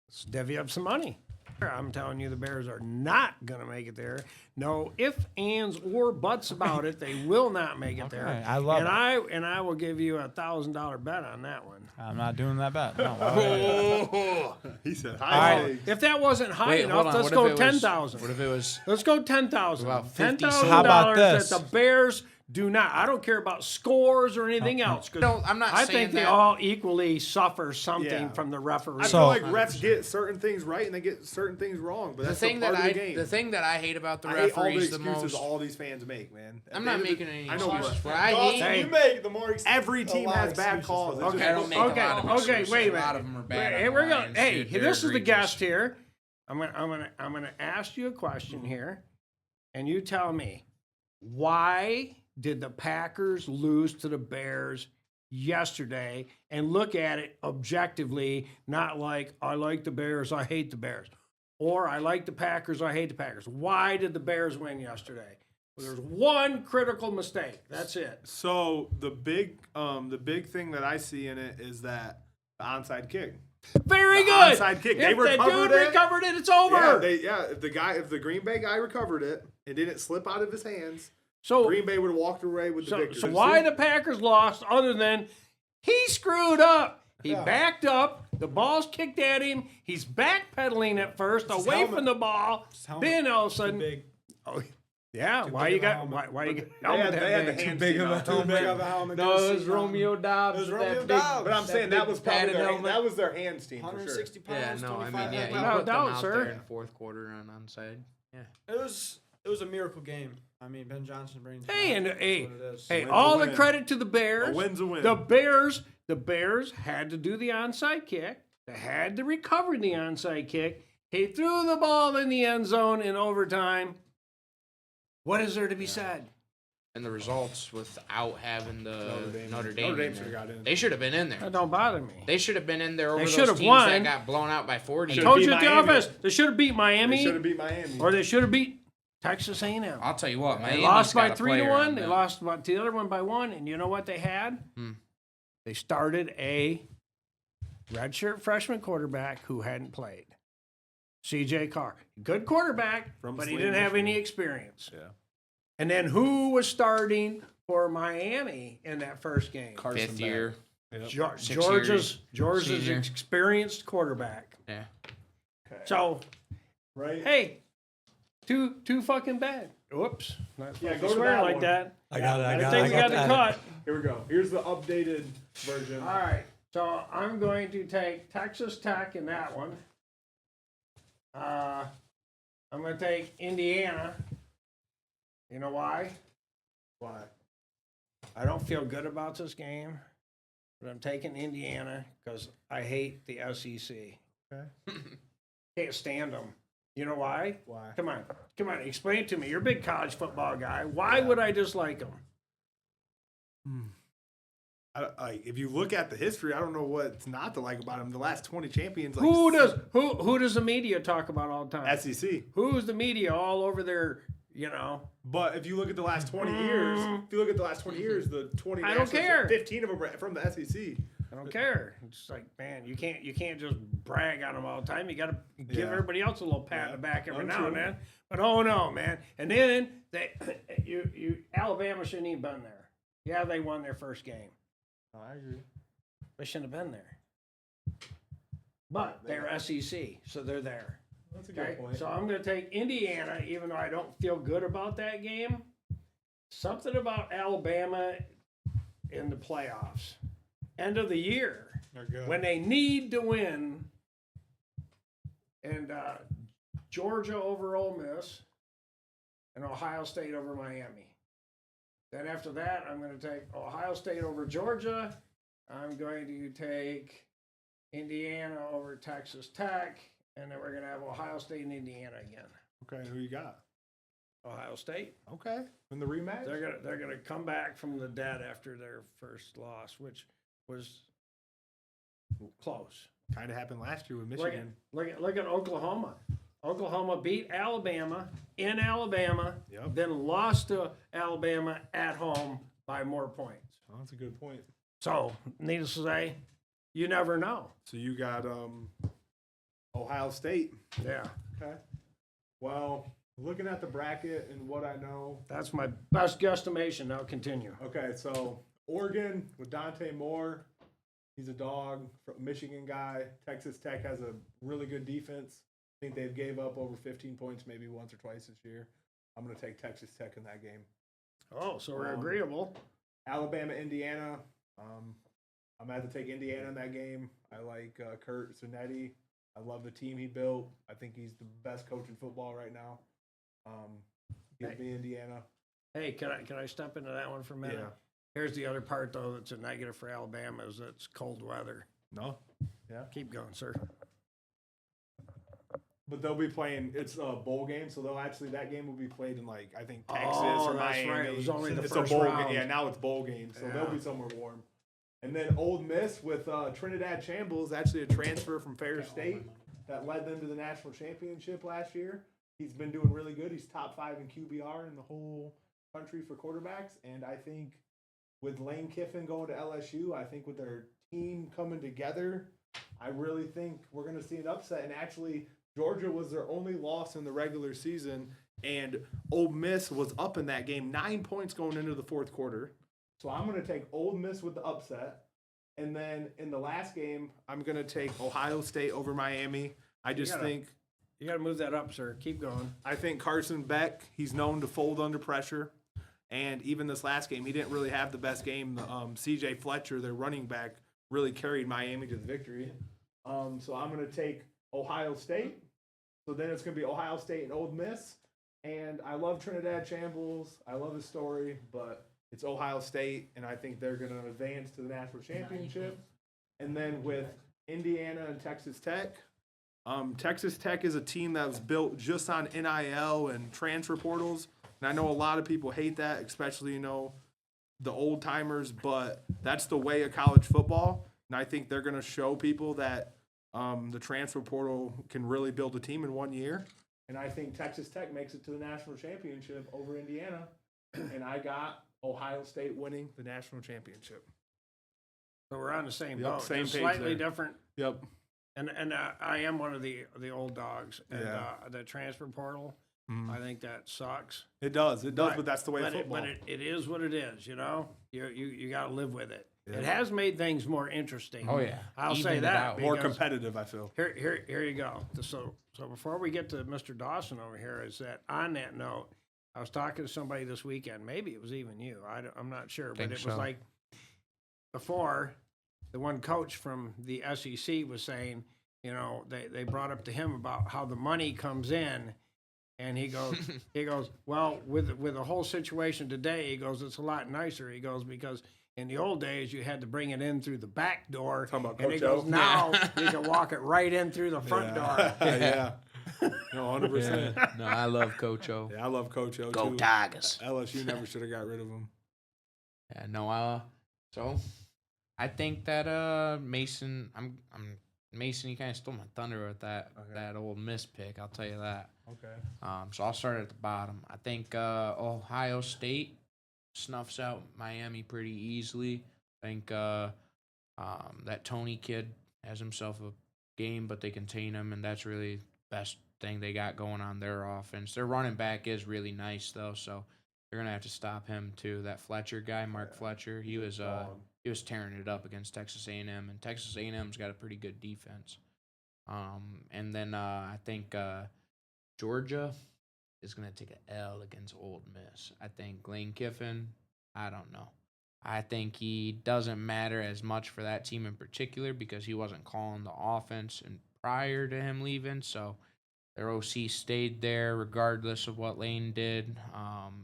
let's divvy up some money. I'm telling you, the Bears are not going to make it there. No ifs, ands, or buts about it. They will not make it there. I love and it. I will give you $1,000 bet on that one. I'm not doing that bet. No, why would I? Oh, he said All high right. stakes. If that wasn't high Wait, enough, hold on. let's What go if it was- 10,000. What if it was? Let's go 10,000. About 50 $10,000 How about that this? the Bears do not. I don't care about scores or anything else. 'Cause No, I'm not I saying think they that. all equally suffer something Yeah. from the I referee. So- feel like refs get certain things right and they get certain things wrong, but The that's thing part that of the game. the thing that I hate about the I hate all the referees the excuses most. all these fans make, man. At I'm the not end of making the- any I know, excuses. but What I Dawson, hate- you make the more every team has bad calls. It's Okay, just- I don't make okay, a lot of okay. excuses. Wait a A lot minute. of them are bad. Hey, on we're the going. lines. Hey, They're this is the egregious. guest here. I'm gonna ask you a question here, and you tell me why did the Packers lose to the Bears yesterday? And look at it objectively, not like I like the Bears, I hate the Bears, or I like the Packers, I hate the Packers. Why did the Bears win yesterday? Well, there's one critical mistake. That's it. So the big thing that I see in it is that the onside kick. Very The good. onside kick. If They the recovered dude it. recovered it, it's over. If the Green Bay guy recovered it and didn't slip out of his hands, So Green Bay would have walked away with the So, victory. so why the Packers lost other than he screwed up? He backed up. The ball's kicked at him. He's backpedaling at first, his away helmet. from the ball. His helmet. Then all of a Too sudden, big. oh, yeah. Why big you of a got? helmet. Why you got? They helmet had that the big? hands big of a out. Too helmet. big of a helmet. No, it was Romeo Dobbs. It was with Romeo that big- Dobbs. But I'm saying that was probably padded their, helmet. that was their hands team for sure. 160 Yeah, pounds, no, I 25 mean, yeah, you No put doubt, them out sir. there in fourth quarter on onside. Yeah. It was a miracle game. I mean, Ben Johnson brings. Hey, and That's hey, what it is. hey, Win's all a the win. credit to the Bears. A win's a win. The Bears had to do the onside kick. They had to recover the onside kick. He threw the ball in the end zone in overtime. What is there to be said? And the results without having the Notre Dame, Notre Dame in should have there. got in. They should have been in there. That don't bother me. They should have been in there over They those should teams have won. that got blown out by 40. Should've Told beat you at the Miami. office. They should have beat They Miami, should have beat Miami. or they should have beat Texas A&M. I'll tell you what, They Miami's lost by got a 3 to player 1. on They them. lost by the other one by 1. And you know what they had? They started a redshirt freshman quarterback who hadn't played. C.J. Carr, good quarterback, From but he Sling, didn't have Michigan. any experience. Yeah. And then who was starting for Miami in that first game? Carson Fifth Beck. year. Yep. Georgia's Senior. experienced quarterback. Yeah. So Right? hey, too fucking bad. Whoops, not Yeah, supposed go to to swear that like one. that. I got it. I I got think it. we got the cut. Here we go. Here's the updated version. All right, so I'm going to take Texas Tech in that one. I'm going to take Indiana. You know why? Why? I don't feel good about this game, but I'm taking Indiana because I hate the SEC. Okay. Can't stand them. You know why? Why? Come on, explain it to me. You're a big college football guy. Why would I dislike them? If you look at the history, I don't know what's not to like about them. The last 20 champions. Like Who does the media talk about all the time? SEC. Who's the media all over there? You know, But if you look at the last 20 years, the 20 I don't nationals, care. 15 of them are from the SEC. I don't care. It's like, man, you can't just brag on them all the time. You got to give Yeah. everybody else a little pat in the back every now Untrue. and then. But oh no, man! And then Alabama shouldn't even been there. Yeah, they won their first game. I agree. They shouldn't have been there. But they're SEC, so they're there. That's a good Okay, point. so I'm going to take Indiana, even though I don't feel good about that game. Something about Alabama in the playoffs, end of the year, They're good. when they need to win, and Georgia over Ole Miss, and Ohio State over Miami. Then after that, I'm going to take Ohio State over Georgia. I'm going to take Indiana over Texas Tech. And then we're going to have Ohio State and Indiana again. Okay, who you got? Ohio State. Okay, in the rematch. They're gonna come back from the dead after their first loss, which was close. Kind of happened last year with Look at, Michigan. look at Oklahoma. Oklahoma beat Alabama in Alabama, Yep. then lost to Alabama at home by more points. Oh, that's a good point. So, needless to say, you never know. So you got Ohio State. Yeah, Okay. Well, looking at the bracket and what I know. that's my best guesstimation. Now continue. Okay, so Oregon with Dante Moore. He's a dog, Michigan guy. Texas Tech has a really good defense. I think they've gave up over 15 points maybe once or twice this year. I'm going to take Texas Tech in that game. Oh, so we're agreeable. Alabama, Indiana. I'm going to have to take Indiana in that game. I like Kurt Zanetti. I love the team he built. I think he's the best coach in football right now. Give me Indiana. Hey, can I step into that one for a minute? Yeah. Here's the other part, though, that's a negative for Alabama is it's cold weather. No? Yeah. Keep going, sir. But they'll be playing. It's a bowl game, so that game will be played in I think Texas Oh, or that's Miami. right. It was only the It's first a bowl round. game. Yeah, now it's bowl game, so they'll be somewhere warm. And then Ole Miss with Trinidad Chambles, actually a transfer from Ferris State that led them to the national championship last year. He's been doing really good. He's top 5 in QBR in the whole country for quarterbacks, and I think with Lane Kiffin going to LSU, I think with their team coming together, I really think we're going to see an upset. And actually, Georgia was their only loss in the regular season, and Ole Miss was up in that game, 9 points going into the fourth quarter. So I'm going to take Ole Miss with the upset. And then in the last game, I'm going to take Ohio State over Miami. I just think You got to move that up, sir. Keep going. I think Carson Beck, he's known to fold under pressure. And even this last game, he didn't really have the best game. C.J. Fletcher, their running back, really carried Miami to the victory. So I'm going to take Ohio State. So then it's going to be Ohio State and Ole Miss. And I love Trinidad Chambles. I love his story, but it's Ohio State, and I think they're going to advance to the national championship. And then with Indiana and Texas Tech, Texas Tech is a team that was built just on NIL and transfer portals. And I know a lot of people hate that, especially, the old timers, but that's the way of college football. And I think they're going to show people that the transfer portal can really build a team in 1 year. And I think Texas Tech makes it to the national championship over Indiana. And I got Ohio State winning the national championship. So we're on the same Yep, boat. same Just page slightly there. different. Yep. And I am one of the old dogs. And Yeah. the transfer portal, I think that sucks. It does, but that's the way of football. But it is what it is, You got to live with it. Yeah. It has made things more interesting. Oh, yeah. I'll say Evened it that. out. More because competitive, I feel. Here you go. So before we get to Mr. Dawson over here, is that on that note, I was talking to somebody this weekend. Maybe it was even you. I'm not sure, but Think it was so. like before the one coach from the SEC was saying, they brought up to him about how the money comes in, and he goes, well, with the whole situation today, he goes, it's a lot nicer. He goes, because in the old days, you had to bring it in through the back door, Talking about and he Coach O? goes, now you can walk it right in through the front door. Yeah. No, 100%. Yeah. No, I love Coach O. Yeah, I love Coach O, Go too. Tigers. LSU never should have got rid of him. Yeah, no, so I think that Mason, Mason, you kind of stole my thunder with that Ole Miss pick. I'll tell you that. Okay. So I'll start at the bottom. I think Ohio State snuffs out Miami pretty easily. I think that Tony kid has himself a game, but they contain him, and that's really the best thing they got going on their offense. Their running back is really nice, though, so they're going to have to stop him, too. That Fletcher guy, Mark Fletcher, he was tearing it up against Texas A&M, and Texas A&M's got a pretty good defense. And then I think Georgia is going to take an L against Ole Miss. I think Lane Kiffin, I don't know. I think he doesn't matter as much for that team in particular because he wasn't calling the offense and prior to him leaving, so their OC stayed there regardless of what Lane did,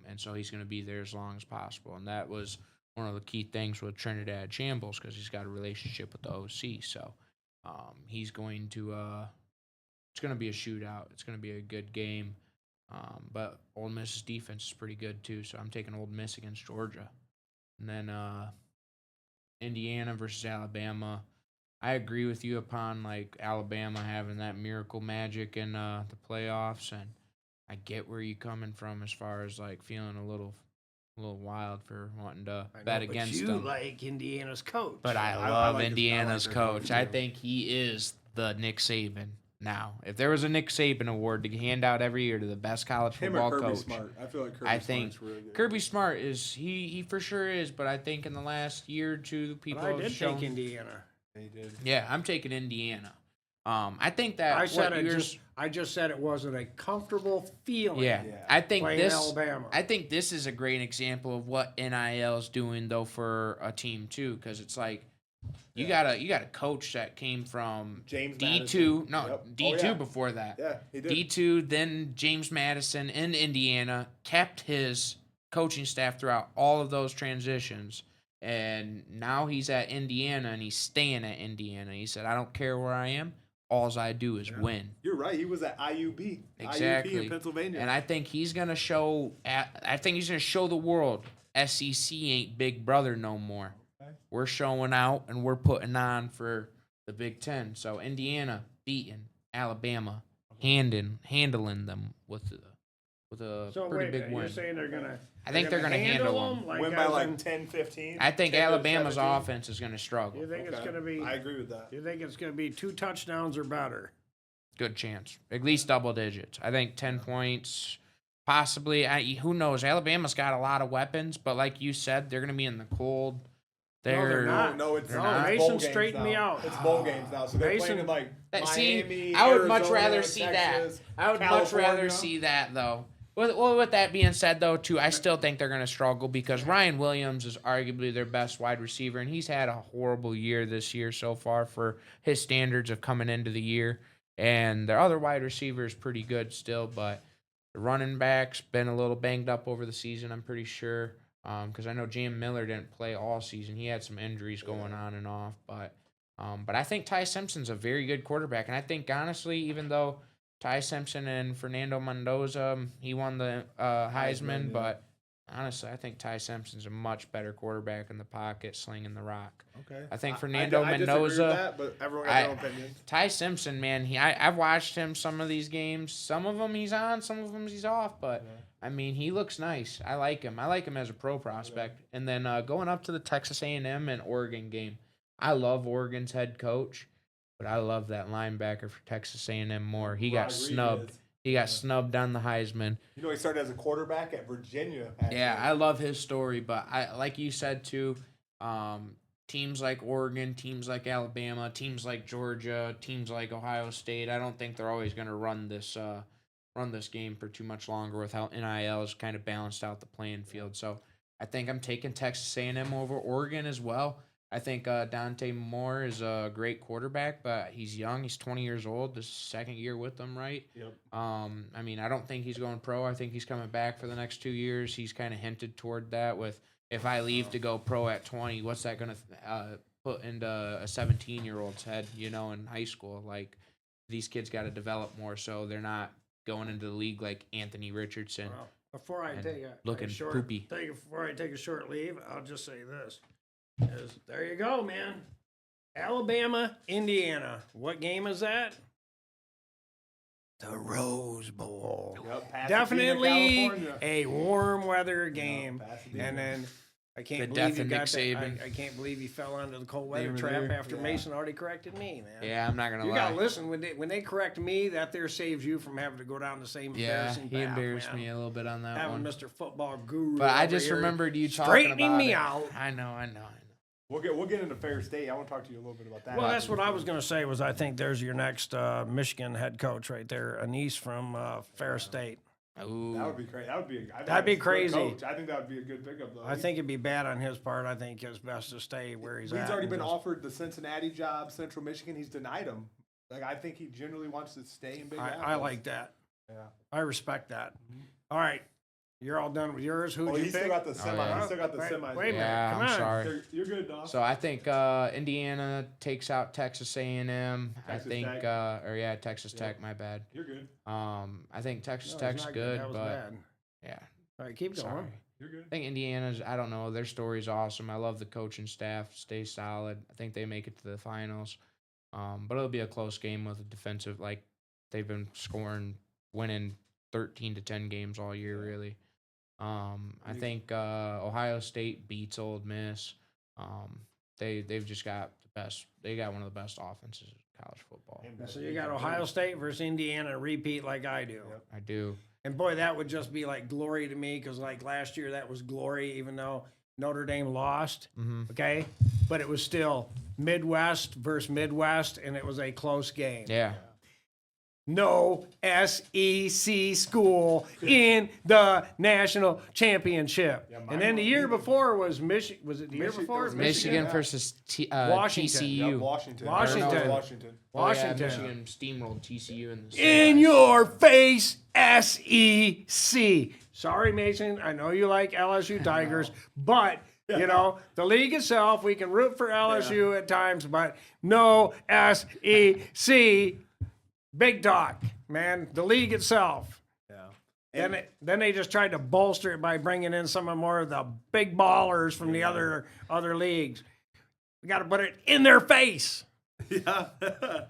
and so he's going to be there as long as possible. And that was one of the key things with Trinidad Chambles because he's got a relationship with the OC. So he's going to it's going to be a shootout. It's going to be a good game. But Ole Miss's defense is pretty good too, so I'm taking Ole Miss against Georgia. And then Indiana versus Alabama. I agree with you upon Alabama having that miracle magic in the playoffs, and I get where you're coming from as far as feeling a little wild for wanting to bet against you them. like Indiana's coach. But I I love like Indiana's their coach. coach, I too. think he is the Nick Saban. now. If there was a Nick Saban award to hand out every year to the best college Him football or Kirby coach, Smart. I feel like Kirby I think Smart's really good. Kirby Smart is he for sure is, but I think in the last year or two, people But I have did shown. take Indiana. He did. Yeah, I'm taking Indiana. I think that I said what it yours. I just said it wasn't a comfortable feeling. Yeah. Yeah. I think Playing this. Alabama. I think this is a great example of what NIL is doing though for a team too, because it's like you got a coach that came from James D2, Madison. no Yep. D2 Oh, yeah. before that. Yeah, he did. D2, then James Madison in Indiana, kept his coaching staff throughout all of those transitions. And now he's at Indiana and he's staying at Indiana. He said, I don't care where I am. All I do is win. You're right. He was at IUP. Exactly. IUP in Pennsylvania. And I think he's gonna show. I think he's gonna show the world SEC ain't Big Brother no more. Okay. We're showing out and we're putting on for the Big Ten. So Indiana beating Alabama, handling them with a So pretty wait, big you're win. saying they're gonna? I think they're gonna handle them. Like Win by as like in- 10, 15. I think 10 to Alabama's 17. offense is gonna struggle. You think it's Okay. gonna be? I agree with that. You think it's gonna be 2 touchdowns or better? Good chance, at least double digits. I think 10 points, possibly. Who knows? Alabama's got a lot of weapons, but like you said, they're gonna be in the cold. they're not. No, it's They're not. not. It's bowl Mason games straightened me now. out. It's bowl games now, so they're Mason- playing in like See, Miami, I would much Arizona, rather see Texas, that. I would much rather California. see that though. With that being said, though, too, I still think they're going to struggle because Ryan Williams is arguably their best wide receiver, and he's had a horrible year this year so far for his standards of coming into the year. And their other wide receiver is pretty good still, but the running back's been a little banged up over the season, I'm pretty sure, because I know Jam Miller didn't play all season. He had some injuries going on and off, but I think Ty Simpson's a very good quarterback, and I think honestly, even though Ty Simpson and Fernando Mendoza, he won the Heisman, yeah. but honestly, I think Ty Simpson's a much better quarterback in the pocket, slinging the rock. Okay. I think Fernando I disagree with Mendoza- that, but everyone got their own opinion. Ty Simpson, man, I've watched him some of these games. Some of them he's on, some of them he's off, but I mean, he looks nice. I like him. I like him as a pro prospect. And then going up to the Texas A&M and Oregon game, I love Oregon's head coach. But I love that linebacker for Texas A&M more. He got snubbed. He got snubbed on the Heisman. You know, he started as a quarterback at Virginia. Actually. Yeah, I love his story. But I like you said too, teams like Oregon, teams like Alabama, teams like Georgia, teams like Ohio State. I don't think they're always going to run this game for too much longer with how NIL has kind of balanced out the playing field. So I think I'm taking Texas A&M over Oregon as well. I think Dante Moore is a great quarterback, but he's young. He's 20 years old. This is his second year with them, right? Yep. I mean, I don't think he's going pro. I think he's coming back for the next 2 years. He's kind of hinted toward that with, if I leave to go pro at 20, what's that going to put into a 17-year-old's head, in high school? Like, these kids got to develop more so they're not going into the league like Anthony Richardson. Well, before I and take looking a short, poopy. before I take a short leave, I'll just say this: there you go, man. Alabama, Indiana. What game is that? The Rose Bowl. Yep, Pasadena, Definitely California. a warm weather game. Pasadena. And then I can't The believe death you of got Nick Saban. that. I can't believe you fell under the cold They weather were trap there. after Yeah. Mason already corrected me, man. Yeah, I'm not going to You lie. gotta listen when they correct me. That there saves you from having to go down the same Yeah, embarrassing he path, embarrassed man. me a little bit on that Having one. Mr. Football Guru. But I over just here remembered you talking straightening about me it. out. I know. We'll get into Fair State. I want to talk to you a little bit about that. Well, that's what I was going to say. Was I think there's your next Michigan head coach right there, Anise from Fair State. Ooh. That would be crazy. That'd be he's a good crazy. coach. I think that would be a good pickup, though. I think it'd be bad on his part. I think it's best to stay where he's at. He's already and been just- offered the Cincinnati job, Central Michigan. He's denied him. Like, I think he generally wants to stay in Big Apple. I like that. Yeah. I respect that. All right, you're all done with yours. Who'd Oh, you he's pick? still got the semi. yeah. He's still got the Wait- semi. wait a minute. Yeah, Come I'm on. sorry. You're good, dog. So I think Indiana takes out Texas A&M. Texas I think, Tech. Texas Tech. My bad. You're good. I think Texas No, it's Tech's not good, That was but bad. yeah, All right, keep going. sorry. You're good. I think Indiana's. I don't know. Their story's awesome. I love the coaching staff. Stay solid. I think they make it to the finals. But it'll be a close game with a defensive. Like they've been winning 13-10 games all year, really. I think Ohio State beats Ole Miss. they've just got the best. They got one of the best offenses in college football. So you got Ohio State versus Indiana repeat like I do. I do. And boy, that would just be like glory to me because like last year that was glory, even though Notre Dame lost. Okay, but it was still Midwest versus Midwest, and it was a close game. Yeah. No SEC school in the national championship. And then the year before was Michigan. Was it the year before? Michigan versus Washington. TCU. Washington. Washington. Or no, Washington. Washington. Oh, yeah, Michigan steamrolled TCU in the In your face, SEC. Sorry, Mason. I know you like LSU Tigers, but you know the league itself. We can root for LSU at times, but no SEC. Big talk, man. The league itself. Yeah. Then they just tried to bolster it by bringing in some of more of the big ballers from the other leagues. We got to put it in their face. Yeah.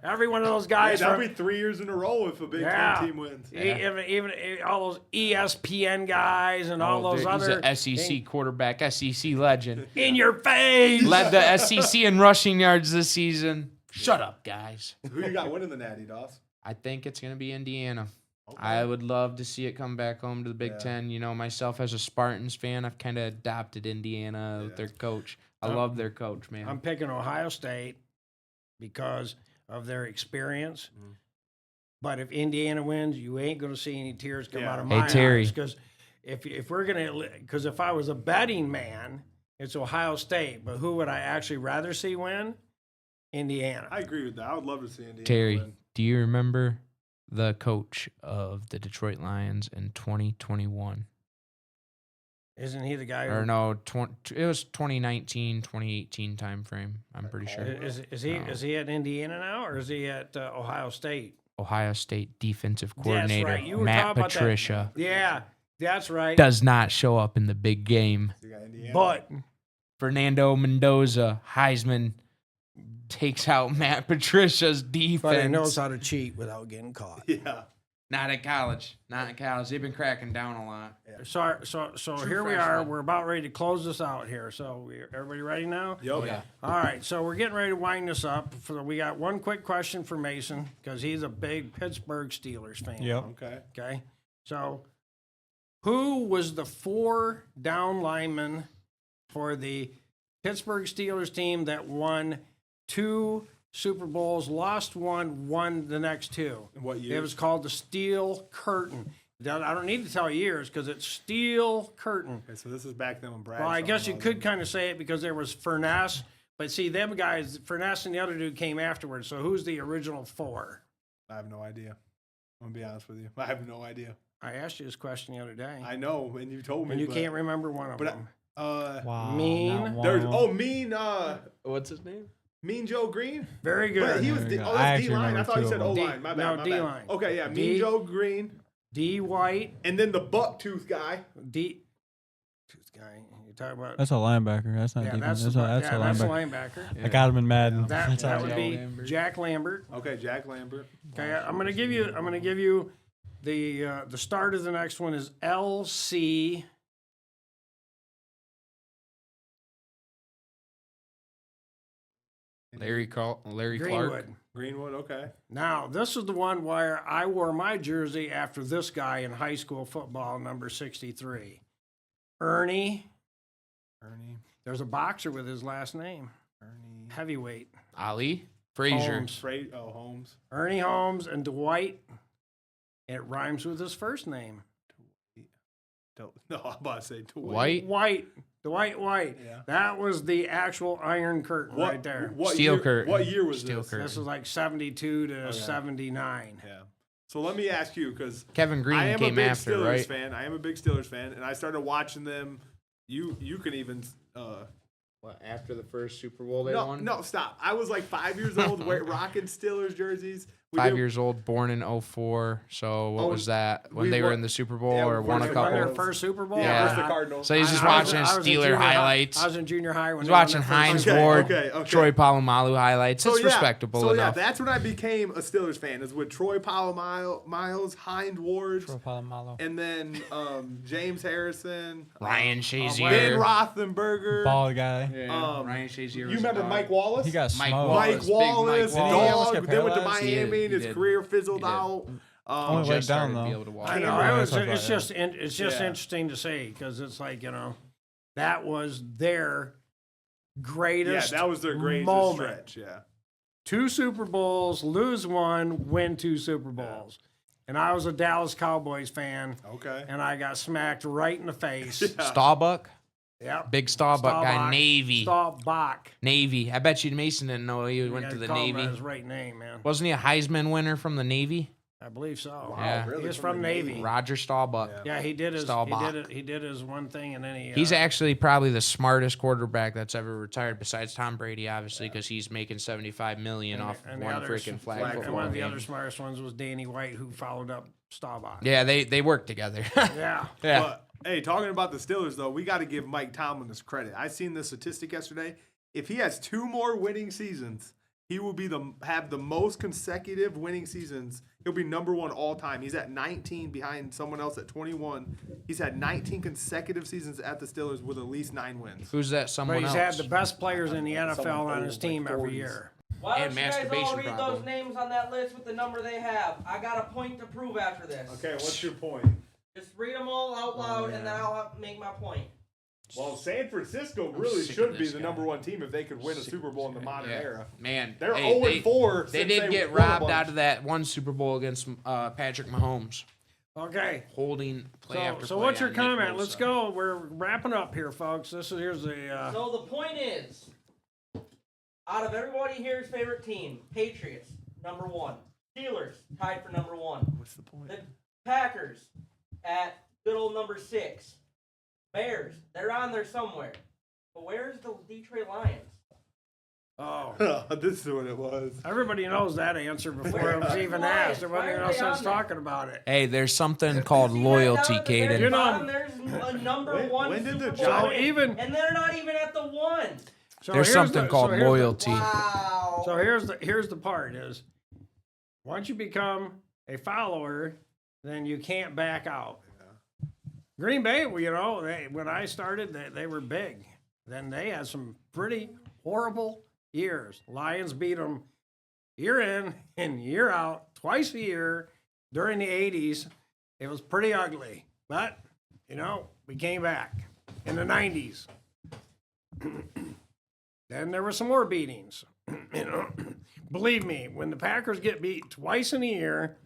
Every one of those guys. That'll from- be 3 years in a row if a Big Ten team wins. Even all those ESPN guys and all those He's other a SEC quarterback, SEC legend. in your face. Led the SEC in rushing yards this season. Shut up, guys. Who you got winning the Natty, Doss? I think it's going to be Indiana. Okay. I would love to see it come back home to the Big Yeah. Ten. You know, myself as a Spartans fan, I've kind of adopted Indiana with Yeah. their coach. I love their coach, man. I'm picking Ohio State because of their experience. But if Indiana wins, you ain't going to see any tears come out of Hey, my Terry. eyes. Because if we're going to, because if I was a betting man, it's Ohio State. But who would I actually rather see win? Indiana. I agree with that. I would love to see Indiana Terry, win. do you remember the coach of the Detroit Lions in 2021? Isn't he the guy? Or no, it was 2019, 2018 time frame. I'm pretty sure. Is he at Indiana now, or is he at Ohio State? Ohio State defensive That's coordinator right. You were Matt talking about that. Patricia Yeah, that's right. does not show up in the big game. So you got Indiana. But Fernando Mendoza, Heisman, takes out Matt Patricia's defense. but he knows how to cheat without getting caught. Yeah. Not at college. Not at college. They've been cracking down a lot. So here we are. freshman. We're about ready to close this out here. So everybody ready now? Yup. Yeah. All right. So we're getting ready to wind this up. We got one quick question for Mason because he's a big Pittsburgh Steelers fan. Yep. Okay. Okay. So who was the 4 down lineman for the Pittsburgh Steelers team that won 2 Super Bowls, lost one, won the next 2? What year? It was called the Steel Curtain. I don't need to tell years because it's Steel Curtain. Okay, so this is back then when Brad. Well, I guess you could kind of say it because there was Furness, but see, them guys, Furness and the other dude came afterwards. So who's the original 4? I have no idea. I'm gonna be honest with you. I have no idea. I asked you this question the other day, I know, and you told me. and you but, can't remember one of but I- them. Wow. Mean. not There's one. Mean What's his name? Mean Joe Green. Very But good. he was There you go. oh I that's actually D line. I remember thought you 2 said of O them. line. My bad. No, my D bad. line. Okay, yeah, D- Mean Joe Green, D White, and then the buck tooth guy. D. This guy you talking about? That's a linebacker. That's not yeah, defense. that's That's a the linebacker. linebacker. I got him in Madden. That That's how would I be Lambert. Jack Lambert. Okay, Jack Lambert. Okay, I'm gonna give you the start of the next one is LC. Larry Clark. Greenwood. Greenwood. Okay. Now, this is the one where I wore my jersey after this guy in high school football, number 63. Ernie. There's a boxer with his last name. Ernie. Heavyweight. Ali Frazier. Holmes. Holmes. Ernie Holmes and Dwight. It rhymes with his first name. No, I'm about to say White. Dwight White. Yeah. That was the actual Iron Curtain What, right there. What Steel year, curtain. What year was Steel this? curtain. This was like 72 to 79. Yeah. So let me ask you, because Kevin Green I am a came big after, Steelers right? fan. I am a big Steelers fan, and I started watching them. You can even. What, after the first Super Bowl No, stop. I was like 5 years old, rocking Steelers jerseys. 5 years old, born in 04. So what was that? When we they were won- in the Super Bowl yeah, or we won a won Won their couple? first Super Bowl. Yeah, versus the Yeah. Cardinals. So he's just I was watching in Steeler junior high- highlights. I was in junior high when He's they won watching their first Heinz Super Bowl. Ward, okay. Troy Polamalu highlights. It's respectable So enough. that's when I became a Steelers fan. Is with Troy Polamalu, Heinz Ward, Troy Polamalu. and then James Harrison, Ryan Ben Shazier. Roethlisberger. Bald guy. Ryan Shazier. You was a remember dog. Mike Wallace? He got Mike smoked. Wallace. Mike Big Mike Wallace, Wallace. Did he almost dog. get Then went to paralyzed? He did, Miami, and he his did. career fizzled He did. out. Only Just leg down, started to be though. able to walk. I know. Yeah, It's that's just about it's just Yeah. interesting to say because it's like that was their Yeah, greatest. that was their greatest moment. stretch. Yeah. 2 Super Bowls, lose 1, win 2 Super Bowls, and I was a Dallas Cowboys fan, Okay. and I got smacked right in the face. Starbuck. Yep. Big Starbuck guy. Staubach. Navy. Staubach. Navy. I bet you Mason didn't know he You went to gotta the call him by Navy. His right name, man. Wasn't he a Heisman winner from the Navy? I believe so. Yeah. really? He's From from the Navy. Roger Staubach. Yeah, he did his. Staubach. He did his one thing, and then he. He's actually probably the smartest quarterback that's ever retired, besides Tom Brady, obviously, because he's making $75 million off and the one others- freaking flag flag And football one of the game. other smartest ones was Danny White, who followed up Staubach. Yeah, they work together. Yeah. Yeah. But hey, talking about the Steelers though, we got to give Mike Tomlin this credit. I seen this statistic yesterday. If he has 2 more winning seasons, he will have the most consecutive winning seasons. He'll be number 1 all time. He's at 19 behind someone else at 21. He's had 19 consecutive seasons at the Steelers with at least 9 wins. Who's that But someone he's else? had the best players in the NFL Someone on his old, team like every 40s. year. Why And don't you guys all masturbation read problem. those names on that list with the number they have? I got a point to prove after this. Okay, what's your point? Just read them all out loud, and then I'll make my point. Well, San Francisco I'm really sick of should be this the guy. number 1 team if they could win a Sick Super of Bowl this in the guy. modern Yeah. era. Man, They're hey, 0-4 They since did get won a robbed bunch. out of that one Super Bowl against Patrick Mahomes, Okay. holding play after So play. what's your on Nick comment? Let's Bosa. go. We're wrapping up here, folks. Here's the. So the point is, out of everybody here's favorite team, Patriots, number 1. Steelers, tied for number 1. What's the point? The Packers, at good old number 6. Bears, they're on there somewhere. But where's the Detroit Lions? Oh. This is what it was. Everybody knows that answer before it was even asked. There wasn't even no sense talking about it. Hey, there's something called See that loyalty, down at the very Caden. You know- bottom, there's a number When- 1 when did the Super Bowl Giants- So win, even- and they're not even at the 1. So There's here's something the- called so here's the- loyalty. Wow. So here's the part is, once you become a follower, then you can't back out. Green Bay, when I started, they were big. Then they had some pretty horrible years. Lions beat them year in and year out, twice a year during the 80s. It was pretty ugly, but we came back in the 90s. Then there were some more beatings. Believe me, when the Packers get beat twice in a year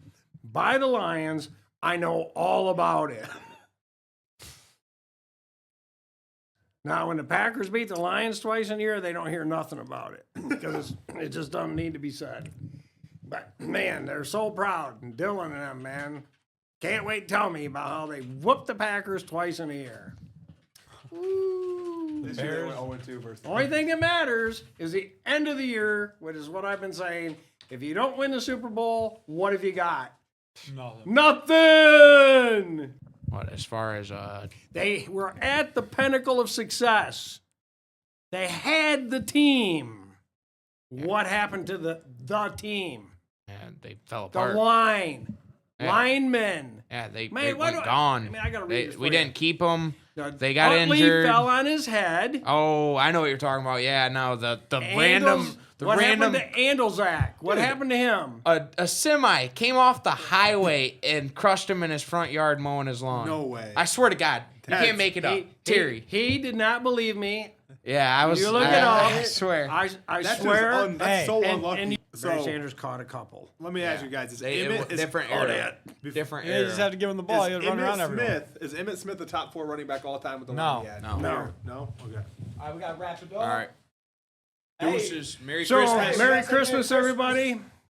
by the Lions, I know all about it. Now, when the Packers beat the Lions twice in a year, they don't hear nothing about it because it just doesn't need to be said. But man, they're so proud, and Dylan and them, man, can't wait to tell me about how they whooped the Packers twice in a year. This year they went 0-2 versus the Only thing that matters is the end of the year, which is what I've been saying. If you don't win the Super Bowl, what have you got? Nothing. What, as far as They were at the pinnacle of success. They had the team. What happened to the team? and they fell The apart. line. Yeah. Linemen. Yeah, they Man, why went do I- gone. I mean, I gotta read They- this for we you. didn't keep them. The They got Utley injured. fell on his head. Oh, I know what you're talking about. Yeah, no, the Andels- random, what random. happened to Andelzak? What Dude. happened to him? A semi came off the highway and crushed him in his front yard mowing his lawn. No way. I swear to God, you That's- can't make it up. He- Terry. He did not believe me. Yeah, I was. You look I, it up. I swear. I That's swear. just that's so and, unlucky. and Barry so Sanders caught a couple. let me ask you guys: Is They- it Emmett was different Oh, era. yeah. Different Yeah, era. you just have to give him the ball. is He'll run Emmitt around everyone. Smith is Emmitt Smith the top 4 running back all time with the No. one he had? No. No. Okay. All right, we got to wrap it up. All right. Hey. Deuces. Merry So, Christmas. Merry Christmas, everybody.